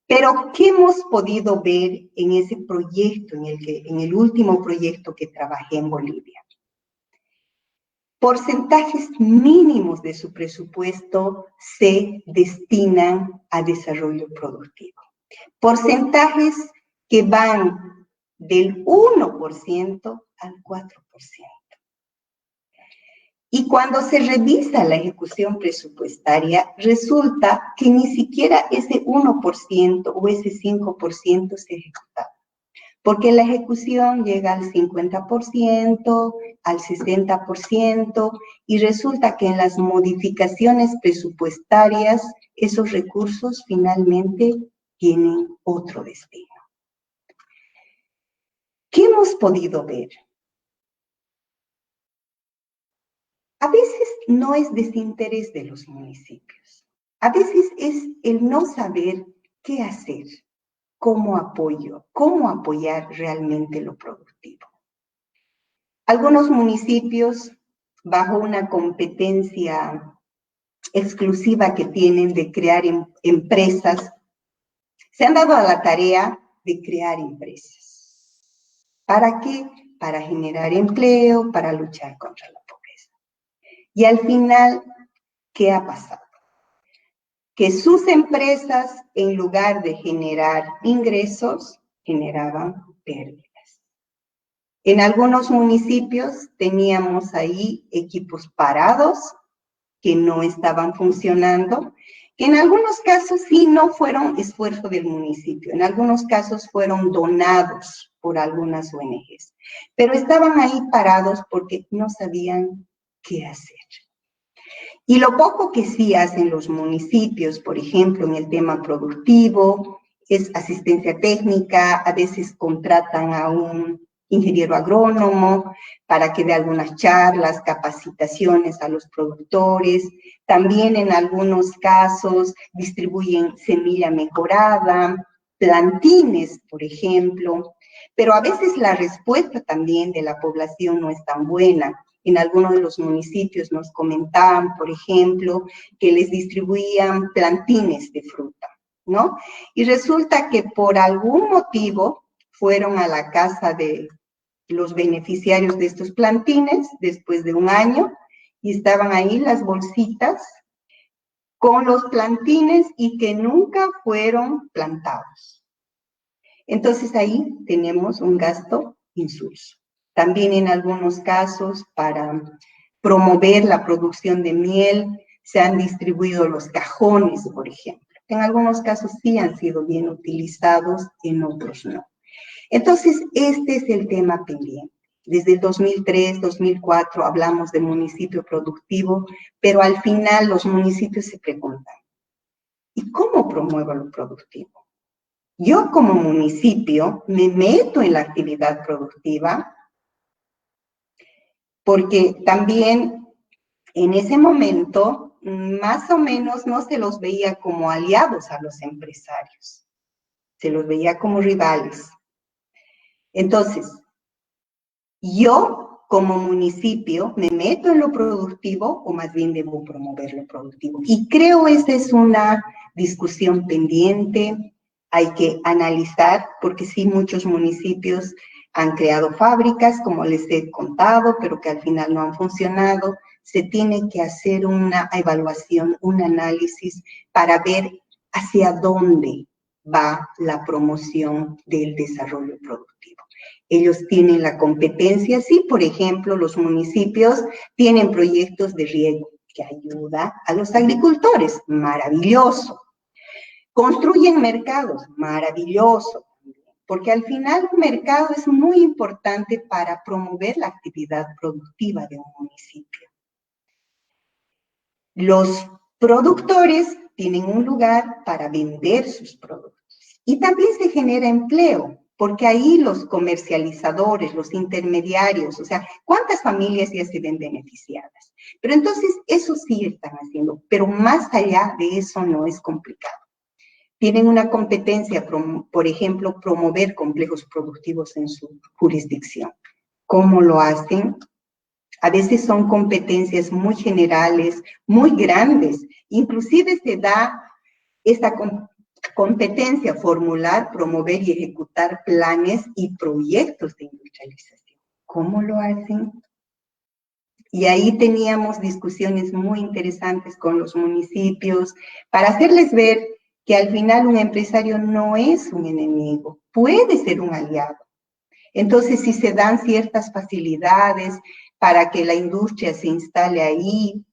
Pero, ¿qué hemos podido ver en ese proyecto, en el último proyecto que trabajé en Bolivia? Porcentajes mínimos de su presupuesto se destinan a desarrollo productivo. Porcentajes que van del 1% al 4%. Y cuando se revisa la ejecución presupuestaria, resulta que ni siquiera ese 1% o ese 5% se ejecutaba. Porque la ejecución llega al 50%, al 60%, y resulta que en las modificaciones presupuestarias, esos recursos finalmente tienen otro destino. ¿Qué hemos podido ver? A veces no es desinterés de los municipios. A veces es el no saber qué hacer, cómo apoyar realmente lo productivo. Algunos municipios, bajo una competencia exclusiva que tienen de crear empresas, se han dado a la tarea de crear empresas. ¿Para qué? Para generar empleo, para luchar contra la pobreza. Y al final, ¿qué ha pasado? Que sus empresas, en lugar de generar ingresos, generaban pérdidas. En algunos municipios teníamos ahí equipos parados que no estaban funcionando, que en algunos casos sí no fueron esfuerzo del municipio, en algunos casos fueron donados por algunas ONGs, pero estaban ahí parados porque no sabían qué hacer. Y lo poco que sí hacen los municipios, por ejemplo, en el tema productivo, es asistencia técnica, a veces contratan a un ingeniero agrónomo para que dé algunas charlas, capacitaciones a los productores. También en algunos casos distribuyen semilla mejorada, plantines, por ejemplo, pero a veces la respuesta también de la población no es tan buena. En algunos de los municipios nos comentaban, por ejemplo, que les distribuían plantines de fruta, ¿no? Y resulta que por algún motivo fueron a la casa de los beneficiarios de estos plantines después de un año y estaban ahí las bolsitas con los plantines y que nunca fueron plantados. Entonces ahí tenemos un gasto insulso. También en algunos casos para promover la producción de miel se han distribuido los cajones, por ejemplo. En algunos casos sí han sido bien utilizados, en otros no. Entonces, este es el tema pendiente. Desde el 2003, 2004 hablamos de municipio productivo, pero al final los municipios se preguntan, ¿y cómo promuevo lo productivo? Yo como municipio me meto en la actividad productiva porque también en ese momento más o menos no se los veía como aliados a los empresarios, se los veía como rivales. Entonces, yo como municipio me meto en lo productivo o más bien debo promover lo productivo. Y creo esa es una discusión pendiente, hay que analizar, porque sí muchos municipios han creado fábricas, como les he contado, pero que al final no han funcionado. Se tiene que hacer una evaluación, un análisis para ver hacia dónde va la promoción del desarrollo productivo. Ellos tienen la competencia, sí, por ejemplo, los municipios tienen proyectos de riego que ayuda a los agricultores, maravilloso. Construyen mercados, maravilloso, porque al final un mercado es muy importante para promover la actividad productiva de un municipio. Los productores tienen un lugar para vender sus productos y también se genera empleo, porque ahí los comercializadores, los intermediarios, o sea, ¿cuántas familias ya se ven beneficiadas? Pero entonces eso sí están haciendo, pero más allá de eso no es complicado. Tienen una competencia, por ejemplo, promover complejos productivos en su jurisdicción. ¿Cómo lo hacen? A veces son competencias muy generales, muy grandes. Inclusive se da esta competencia, formular, promover y ejecutar planes y proyectos de industrialización. ¿Cómo lo hacen? Y ahí teníamos discusiones muy interesantes con los municipios para hacerles ver que al final un empresario no es un enemigo, puede ser un aliado. Entonces, si se dan ciertas facilidades para que la industria se instale ahí,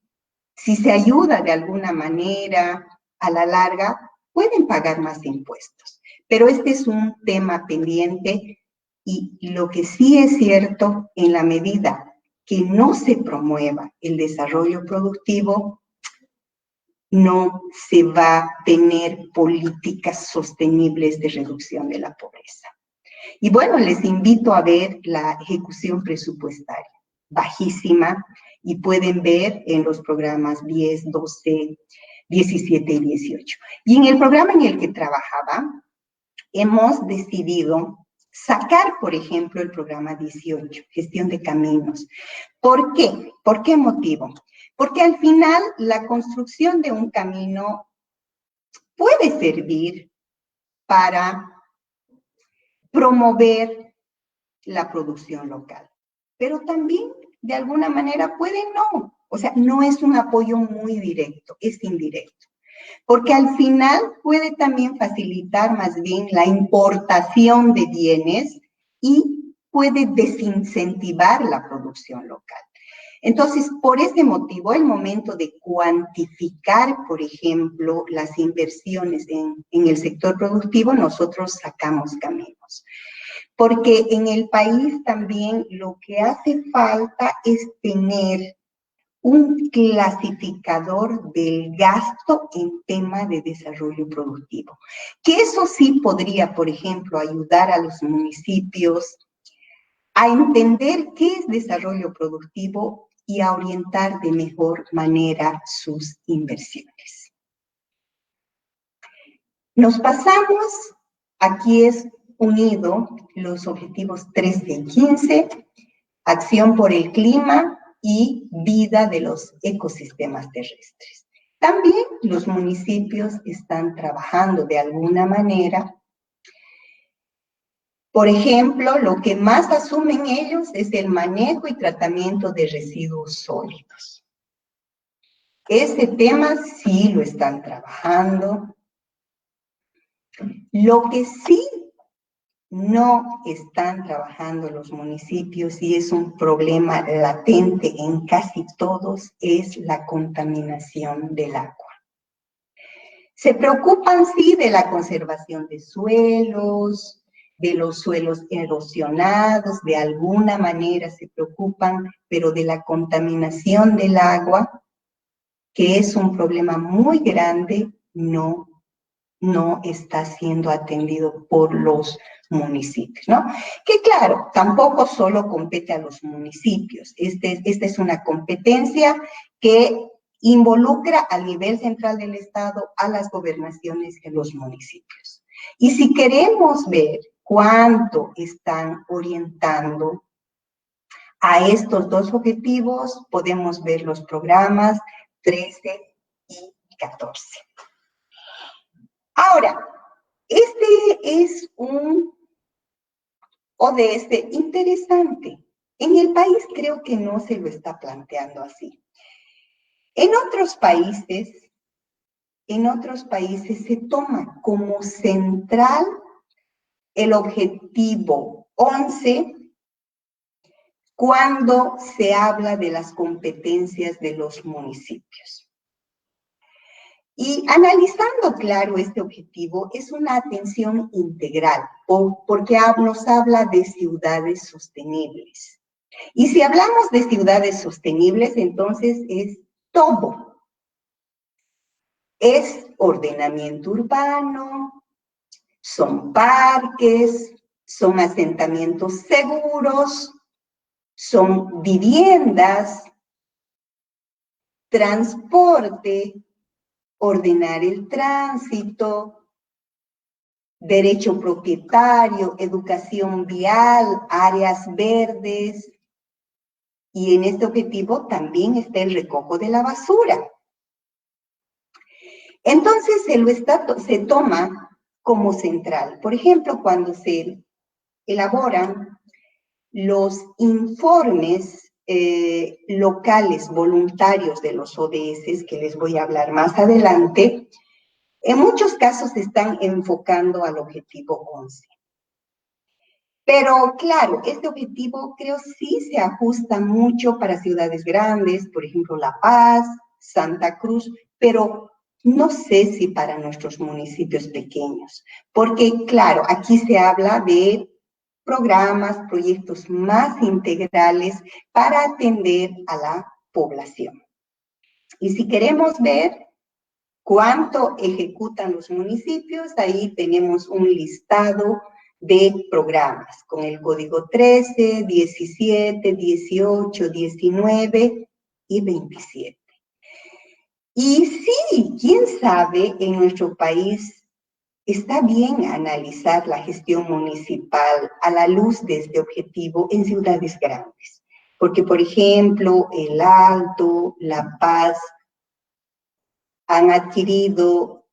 si se ayuda de alguna manera, a la larga, pueden pagar más impuestos. Pero este es un tema pendiente y lo que sí es cierto, en la medida que no se promueva el desarrollo productivo, no se va a tener políticas sostenibles de reducción de la pobreza. Y bueno, les invito a ver la ejecución presupuestaria, bajísima, y pueden ver en los programas 10, 12, 17 y 18. Y en el programa en el que trabajaba, hemos decidido sacar, por ejemplo, el programa 18, gestión de caminos. ¿Por qué? ¿Por qué motivo? Porque al final la construcción de un camino puede servir para promover la producción local, pero también de alguna manera puede no. O sea, no es un apoyo muy directo, es indirecto. Porque al final puede también facilitar más bien la importación de bienes y puede desincentivar la producción local. Entonces, por ese motivo, el momento de cuantificar, por ejemplo, las inversiones en el sector productivo, nosotros sacamos caminos. Porque en el país también lo que hace falta es tener un clasificador del gasto en tema de desarrollo productivo. Que eso sí podría, por ejemplo, ayudar a los municipios a entender qué es desarrollo productivo y a orientar de mejor manera sus inversiones. Nos pasamos, aquí es unido los objetivos 13 y 15, acción por el clima y vida de los ecosistemas terrestres. También los municipios están trabajando de alguna manera. Por ejemplo, lo que más asumen ellos es el manejo y tratamiento de residuos sólidos. Ese tema sí lo están trabajando. Lo que sí no están trabajando los municipios y es un problema latente en casi todos es la contaminación del agua. Se preocupan, sí, de la conservación de suelos, de los suelos erosionados, de alguna manera se preocupan, pero de la contaminación del agua, que es un problema muy grande, no está siendo atendido por los municipios, ¿no? Que claro, tampoco solo compete a los municipios. Esta es una competencia que involucra al nivel central del Estado, a las gobernaciones y a los municipios. Y si queremos ver cuánto están orientando a estos dos objetivos, podemos ver los programas 13 y 14. Ahora, este es un ODS interesante. En el país creo que no se lo está planteando así. En otros países se toma como central el objetivo 11 cuando se habla de las competencias de los municipios. Y analizando, claro, este objetivo, es una atención integral, porque nos habla de ciudades sostenibles. Y si hablamos de ciudades sostenibles, entonces es todo. Es ordenamiento urbano, son parques, son asentamientos seguros, son viviendas, transporte, ordenar el tránsito, derecho propietario, educación vial, áreas verdes. Y en este objetivo también está el recojo de la basura. Entonces se toma como central. Por ejemplo, cuando se elaboran los informes locales voluntarios de los ODS, que les voy a hablar más adelante, en muchos casos se están enfocando al objetivo 11. Pero claro, este objetivo creo sí se ajusta mucho para ciudades grandes, por ejemplo La Paz, Santa Cruz, pero no sé si para nuestros municipios pequeños, porque claro, aquí se habla de programas, proyectos más integrales para atender a la población. Y si queremos ver cuánto ejecutan los municipios, ahí tenemos un listado de programas con el código 13, 17, 18, 19 y 27. Y sí, quién sabe, en nuestro país está bien analizar la gestión municipal a la luz de este objetivo en ciudades grandes. Porque, por ejemplo, El Alto, La Paz, han adquirido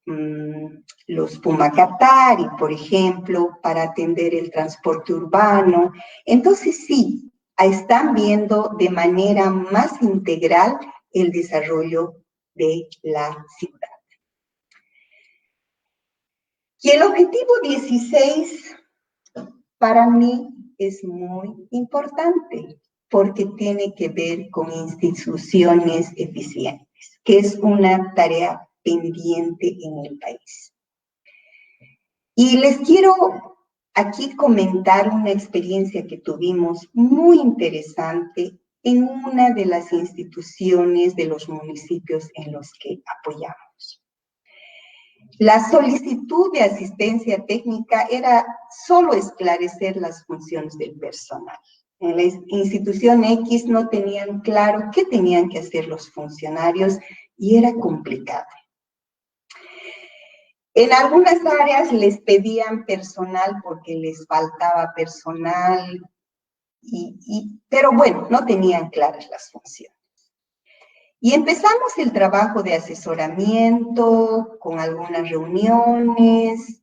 los Pumacatari, por ejemplo, para atender el transporte urbano. Entonces, sí, están viendo de manera más integral el desarrollo de la ciudad. Y el objetivo 16 para mí es muy importante porque tiene que ver con instituciones eficientes, que es una tarea pendiente en el país. Y les quiero aquí comentar una experiencia que tuvimos muy interesante en una de las instituciones de los municipios en los que apoyamos. La solicitud de asistencia técnica era solo esclarecer las funciones del personal. En la institución X no tenían claro qué tenían que hacer los funcionarios y era complicado. En algunas áreas les pedían personal porque les faltaba personal, pero bueno, no tenían claras las funciones. Y empezamos el trabajo de asesoramiento con algunas reuniones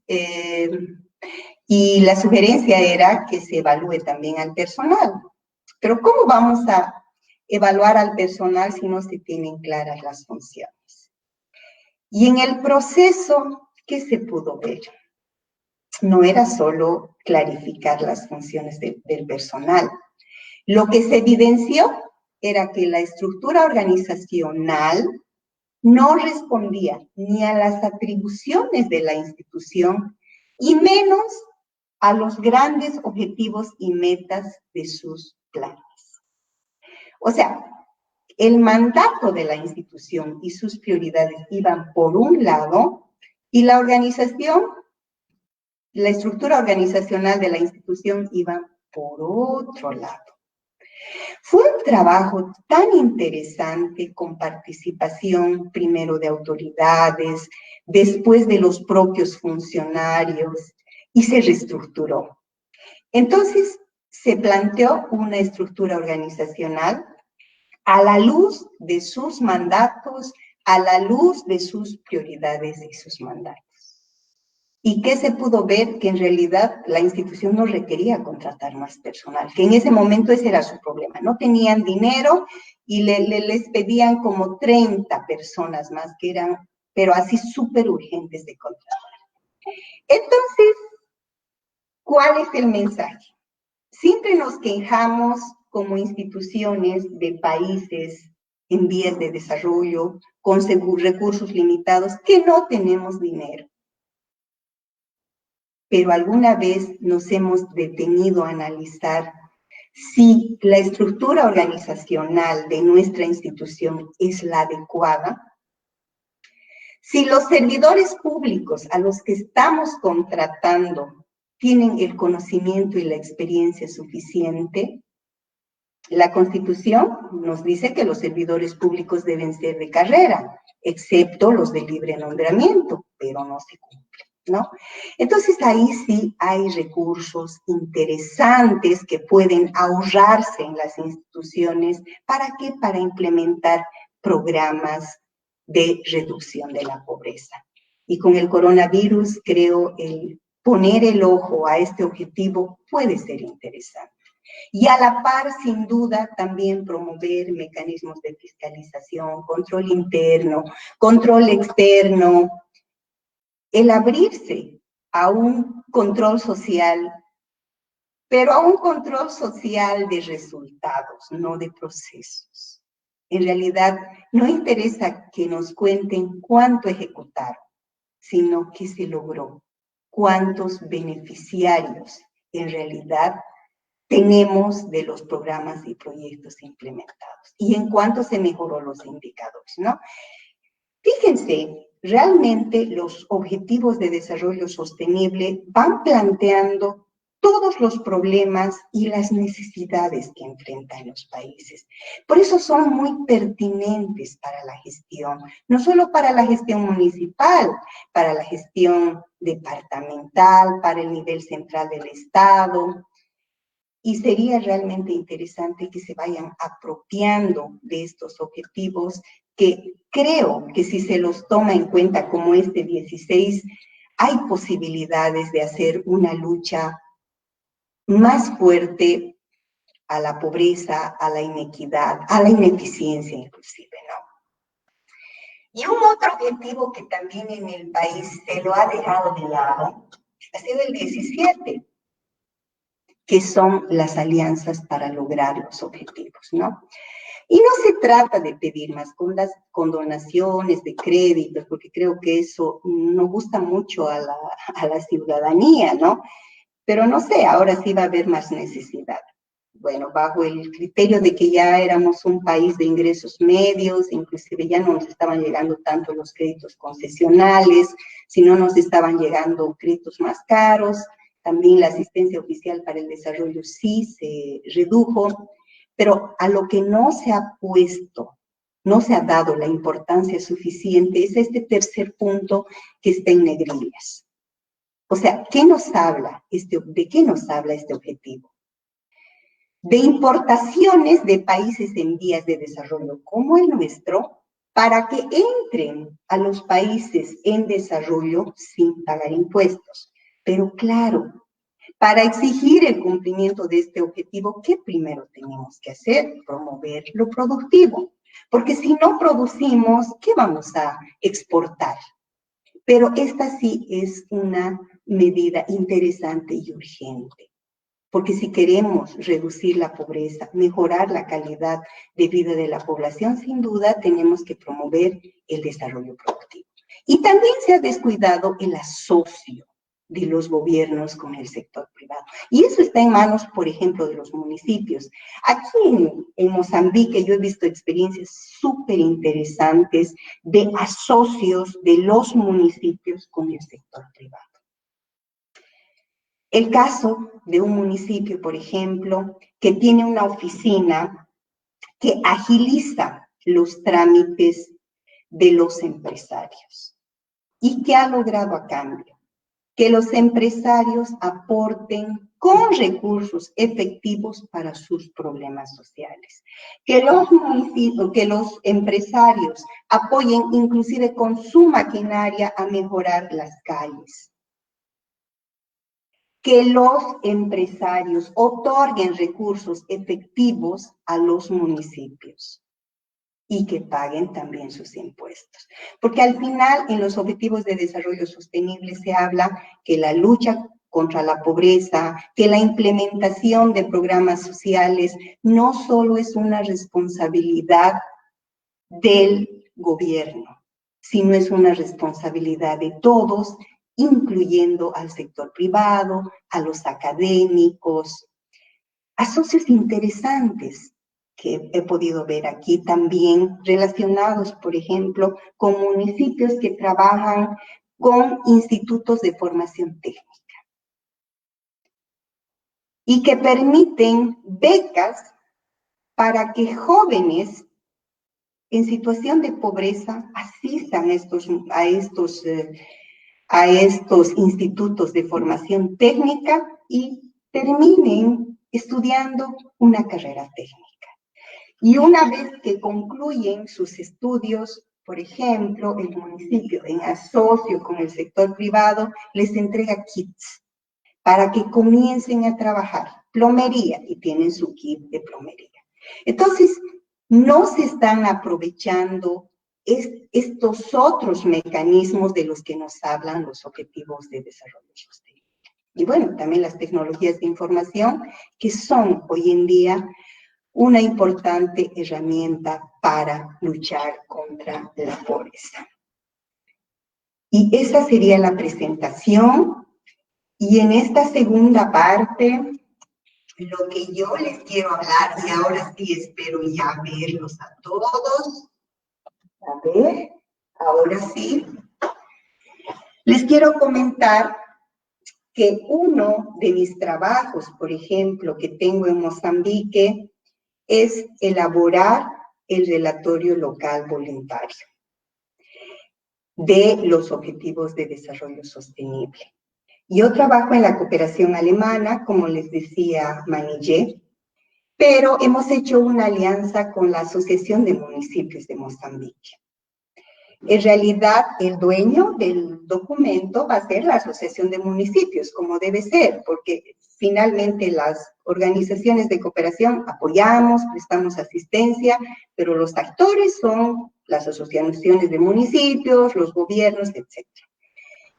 y la sugerencia era que se evalúe también al personal. Pero ¿cómo vamos a evaluar al personal si no se tienen claras las funciones? Y en el proceso, ¿qué se pudo ver? No era solo clarificar las funciones del personal. Lo que se evidenció era que la estructura organizacional no respondía ni a las atribuciones de la institución y menos a los grandes objetivos y metas de sus planes. O sea, el mandato de la institución y sus prioridades iban por un lado y la organización, la estructura organizacional de la institución iba por otro lado. Fue un trabajo tan interesante con participación primero de autoridades, después de los propios funcionarios y se reestructuró. Entonces se planteó una estructura organizacional a la luz de sus mandatos, a la luz de sus prioridades y sus mandatos. ¿Y qué se pudo ver? Que en realidad la institución no requería contratar más personal, que en ese momento ese era su problema. No tenían dinero y les pedían como 30 personas más que eran, pero así súper urgentes de contratar. Entonces, ¿cuál es el mensaje? Siempre nos quejamos como instituciones de países en vías de desarrollo, con recursos limitados, que no tenemos dinero. Pero alguna vez nos hemos detenido a analizar si la estructura organizacional de nuestra institución es la adecuada, si los servidores públicos a los que estamos contratando tienen el conocimiento y la experiencia suficiente. La Constitución nos dice que los servidores públicos deben ser de carrera, excepto los de libre nombramiento, pero no se cumple, ¿no? Entonces ahí sí hay recursos interesantes que pueden ahorrarse en las instituciones. ¿Para qué? Para implementar programas de reducción de la pobreza. Y con el coronavirus, creo, el poner el ojo a este objetivo puede ser interesante. Y a la par, sin duda, también promover mecanismos de fiscalización, control interno, control externo, el abrirse a un control social, pero a un control social de resultados, no de procesos. En realidad, no interesa que nos cuenten cuánto ejecutaron, sino qué se logró, cuántos beneficiarios en realidad tenemos de los programas y proyectos implementados y en cuánto se mejoró los indicadores, ¿no? Fíjense, realmente los objetivos de desarrollo sostenible van planteando todos los problemas y las necesidades que enfrentan los países. Por eso son muy pertinentes para la gestión, no solo para la gestión municipal, para la gestión departamental, para el nivel central del Estado. Y sería realmente interesante que se vayan apropiando de estos objetivos que creo que si se los toma en cuenta como este 16, hay posibilidades de hacer una lucha más fuerte a la pobreza, a la inequidad, a la ineficiencia inclusive, ¿no? Y un otro objetivo que también en el país se lo ha dejado de lado ha sido el 17, que son las alianzas para lograr los objetivos, ¿no? Y no se trata de pedir más condonaciones de créditos, porque creo que eso no gusta mucho a la ciudadanía, ¿no? Pero no sé, ahora sí va a haber más necesidad. bueno, bajo el criterio de que ya éramos un país de ingresos medios, inclusive ya no nos estaban llegando tanto los créditos concesionales, sino nos estaban llegando créditos más caros. También la asistencia oficial para el desarrollo sí se redujo, pero a lo que no se ha puesto, no se ha dado la importancia suficiente es este tercer punto que está en negrillas. O sea, ¿de qué nos habla este objetivo? De importaciones de países en vías de desarrollo como el nuestro, para que entren a los países en desarrollo sin pagar impuestos. Pero claro, para exigir el cumplimiento de este objetivo, ¿qué primero tenemos que hacer? Promover lo productivo. Porque si no producimos, ¿qué vamos a exportar? Pero esta sí es una medida interesante y urgente. Porque si queremos reducir la pobreza, mejorar la calidad de vida de la población, sin duda tenemos que promover el desarrollo productivo. Y también se ha descuidado el asocio de los gobiernos con el sector privado. Y eso está en manos, por ejemplo, de los municipios. Aquí en Mozambique yo he visto experiencias súper interesantes de asocios de los municipios con el sector privado. El caso de un municipio, por ejemplo, que tiene una oficina que agiliza los trámites de los empresarios. ¿Y qué ha logrado a cambio? Que los empresarios aporten con recursos efectivos para sus problemas sociales. Que los empresarios apoyen inclusive con su maquinaria a mejorar las calles. Que los empresarios otorguen recursos efectivos a los municipios y que paguen también sus impuestos. Porque al final, en los Objetivos de Desarrollo Sostenible se habla que la lucha contra la pobreza, que la implementación de programas sociales no solo es una responsabilidad del gobierno, sino es una responsabilidad de todos, incluyendo al sector privado, a los académicos, a socios interesantes que he podido ver aquí también, relacionados, por ejemplo, con municipios que trabajan con institutos de formación técnica y que permiten becas para que jóvenes en situación de pobreza asistan a estos institutos de formación técnica y terminen estudiando una carrera técnica. Y una vez que concluyen sus estudios, por ejemplo, el municipio en asocio con el sector privado les entrega kits para que comiencen a trabajar plomería y tienen su kit de plomería. Entonces, no se están aprovechando estos otros mecanismos de los que nos hablan los Objetivos de Desarrollo Sostenible. Y bueno, también las tecnologías de información, que son hoy en día una importante herramienta para luchar contra la pobreza. Y esa sería la presentación. Y en esta segunda parte, lo que yo les quiero hablar, y ahora sí espero ya verlos a todos. A ver, ahora sí. Les quiero comentar que uno de mis trabajos, por ejemplo, que tengo en Mozambique, es elaborar el relatorio local voluntario de los Objetivos de Desarrollo Sostenible. Yo trabajo en la cooperación alemana, como les decía Manillé, pero hemos hecho una alianza con la Asociación de Municipios de Mozambique. En realidad, el dueño del documento va a ser la Asociación de Municipios, como debe ser, porque finalmente las organizaciones de cooperación apoyamos, prestamos asistencia, pero los actores son las asociaciones de municipios, los gobiernos, etc.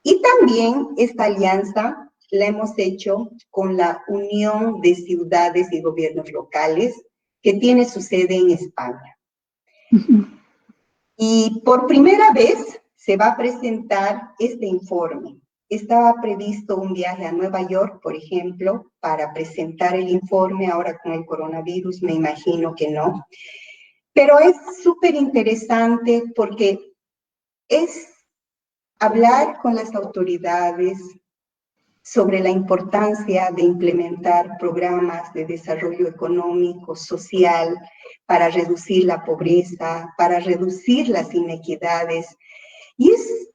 Y también esta alianza la hemos hecho con la Unión de Ciudades y Gobiernos Locales, que tiene su sede en España. Y por primera vez se va a presentar este informe estaba previsto un viaje a Nueva York, por ejemplo, para presentar el informe. Ahora con el coronavirus me imagino que no. Pero es súper interesante porque es hablar con las autoridades sobre la importancia de implementar programas de desarrollo económico, social, para reducir la pobreza, para reducir las inequidades. Y es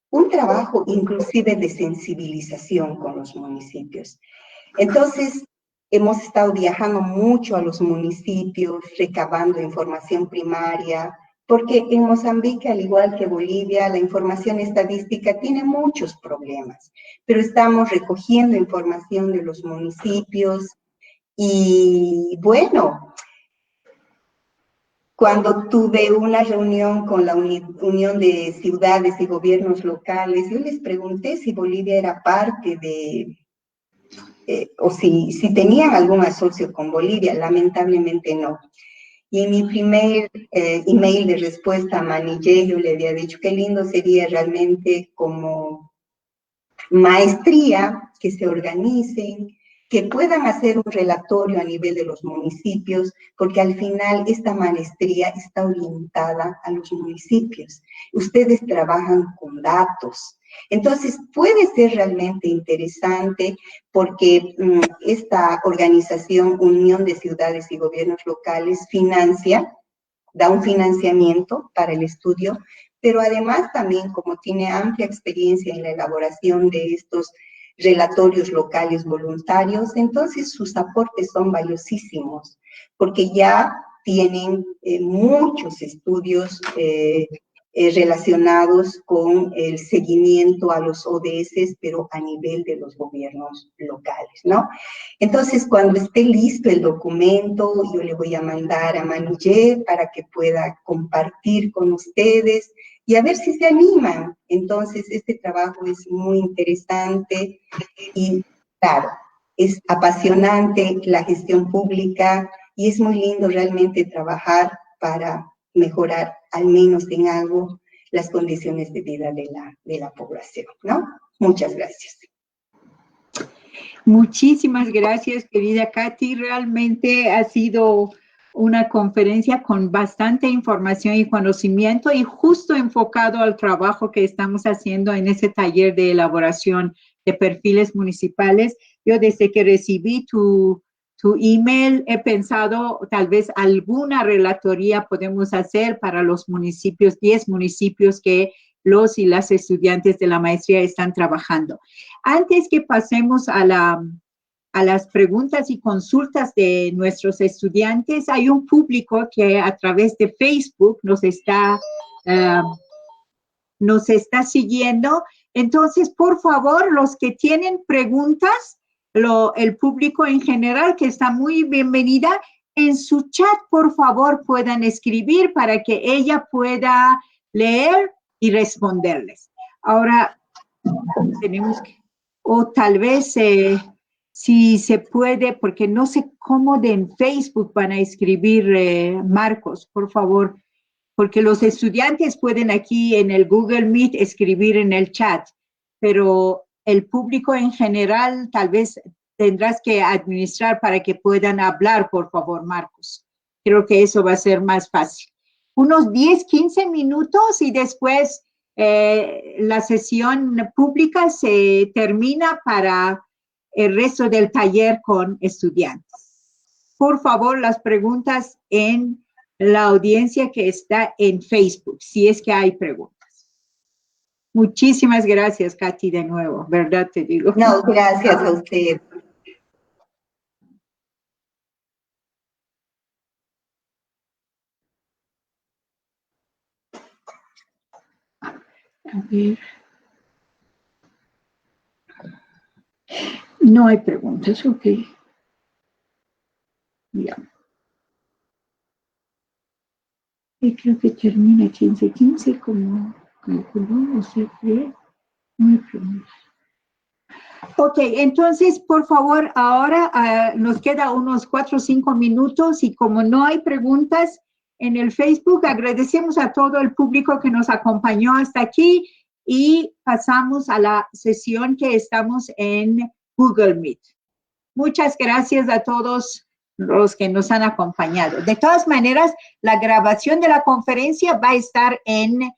un trabajo inclusive de sensibilización con los municipios. Entonces, hemos estado viajando mucho a los municipios, recabando información primaria, porque en Mozambique, al igual que Bolivia, la información estadística tiene muchos problemas, pero estamos recogiendo información de los municipios y bueno, cuando tuve una reunión con la Unión de Ciudades y Gobiernos Locales, yo les pregunté si Bolivia era parte de, o si tenían algún asocio con Bolivia. Lamentablemente no. Y en mi primer email de respuesta a Manillé, yo le había dicho qué lindo sería realmente como maestría que se organicen, que puedan hacer un relatorio a nivel de los municipios, porque al final esta maestría está orientada a los municipios. Ustedes trabajan con datos. Entonces, puede ser realmente interesante porque esta organización, Unión de Ciudades y Gobiernos Locales, da un financiamiento para el estudio, pero además también, como tiene amplia experiencia en la elaboración de estos relatorios locales voluntarios, entonces sus aportes son valiosísimos, porque ya tienen muchos estudios relacionados con el seguimiento a los ODS, pero a nivel de los gobiernos locales, ¿no? Entonces, cuando esté listo el documento, yo le voy a mandar a Manillé para que pueda compartir con ustedes y a ver si se animan. Entonces, este trabajo es muy interesante y, claro, es apasionante la gestión pública y es muy lindo realmente trabajar para mejorar, al menos en algo, las condiciones de vida de la población, ¿no? Muchas gracias.
Muchísimas gracias, querida Katy. Realmente ha sido una conferencia con bastante información y conocimiento y justo enfocado al trabajo que estamos haciendo en ese taller de elaboración de perfiles municipales. Yo desde que recibí tu email he pensado tal vez alguna relatoría podemos hacer para los municipios, 10 municipios que los y las estudiantes de la maestría están trabajando. Antes que pasemos a las preguntas y consultas de nuestros estudiantes, hay un público que a través de Facebook nos está siguiendo. Entonces, por favor, los que tienen preguntas, el público en general, que está muy bienvenida, en su chat, por favor, puedan escribir para que ella pueda leer y responderles. Ahora, tenemos que, o tal vez, si se puede, porque no sé cómo en Facebook van a escribir, Marcos, por favor, porque los estudiantes pueden aquí en el Google Meet escribir en el chat, pero el público en general tal vez tendrás que administrar para que puedan hablar, por favor, Marcos. Creo que eso va a ser más fácil. Unos 10, 15 minutos y después la sesión pública se termina para el resto del taller con estudiantes. Por favor, las preguntas en la audiencia que está en Facebook, si es que hay preguntas. Muchísimas gracias, Katy, de nuevo, ¿verdad? Te digo.
No, gracias a usted.
A ver. No hay preguntas, ok. Ya. Y creo que termina 15:15 como calculó, no sé qué. No hay preguntas. Ok, entonces, por favor, ahora nos queda unos 4 o 5 minutos y como no hay preguntas en el Facebook, agradecemos a todo el público que nos acompañó hasta aquí y pasamos a la sesión que estamos en Google Meet. Muchas gracias a todos los que nos han acompañado. De todas maneras, la grabación de la conferencia va a estar en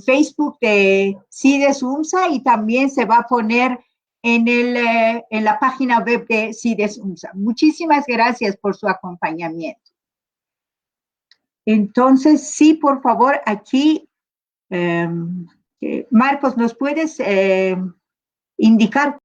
Facebook de CIDES UMSA y también se va a poner en la página web de CIDES UMSA. Muchísimas gracias por su acompañamiento. Entonces, sí, por favor, aquí, Marcos, ¿nos puedes indicar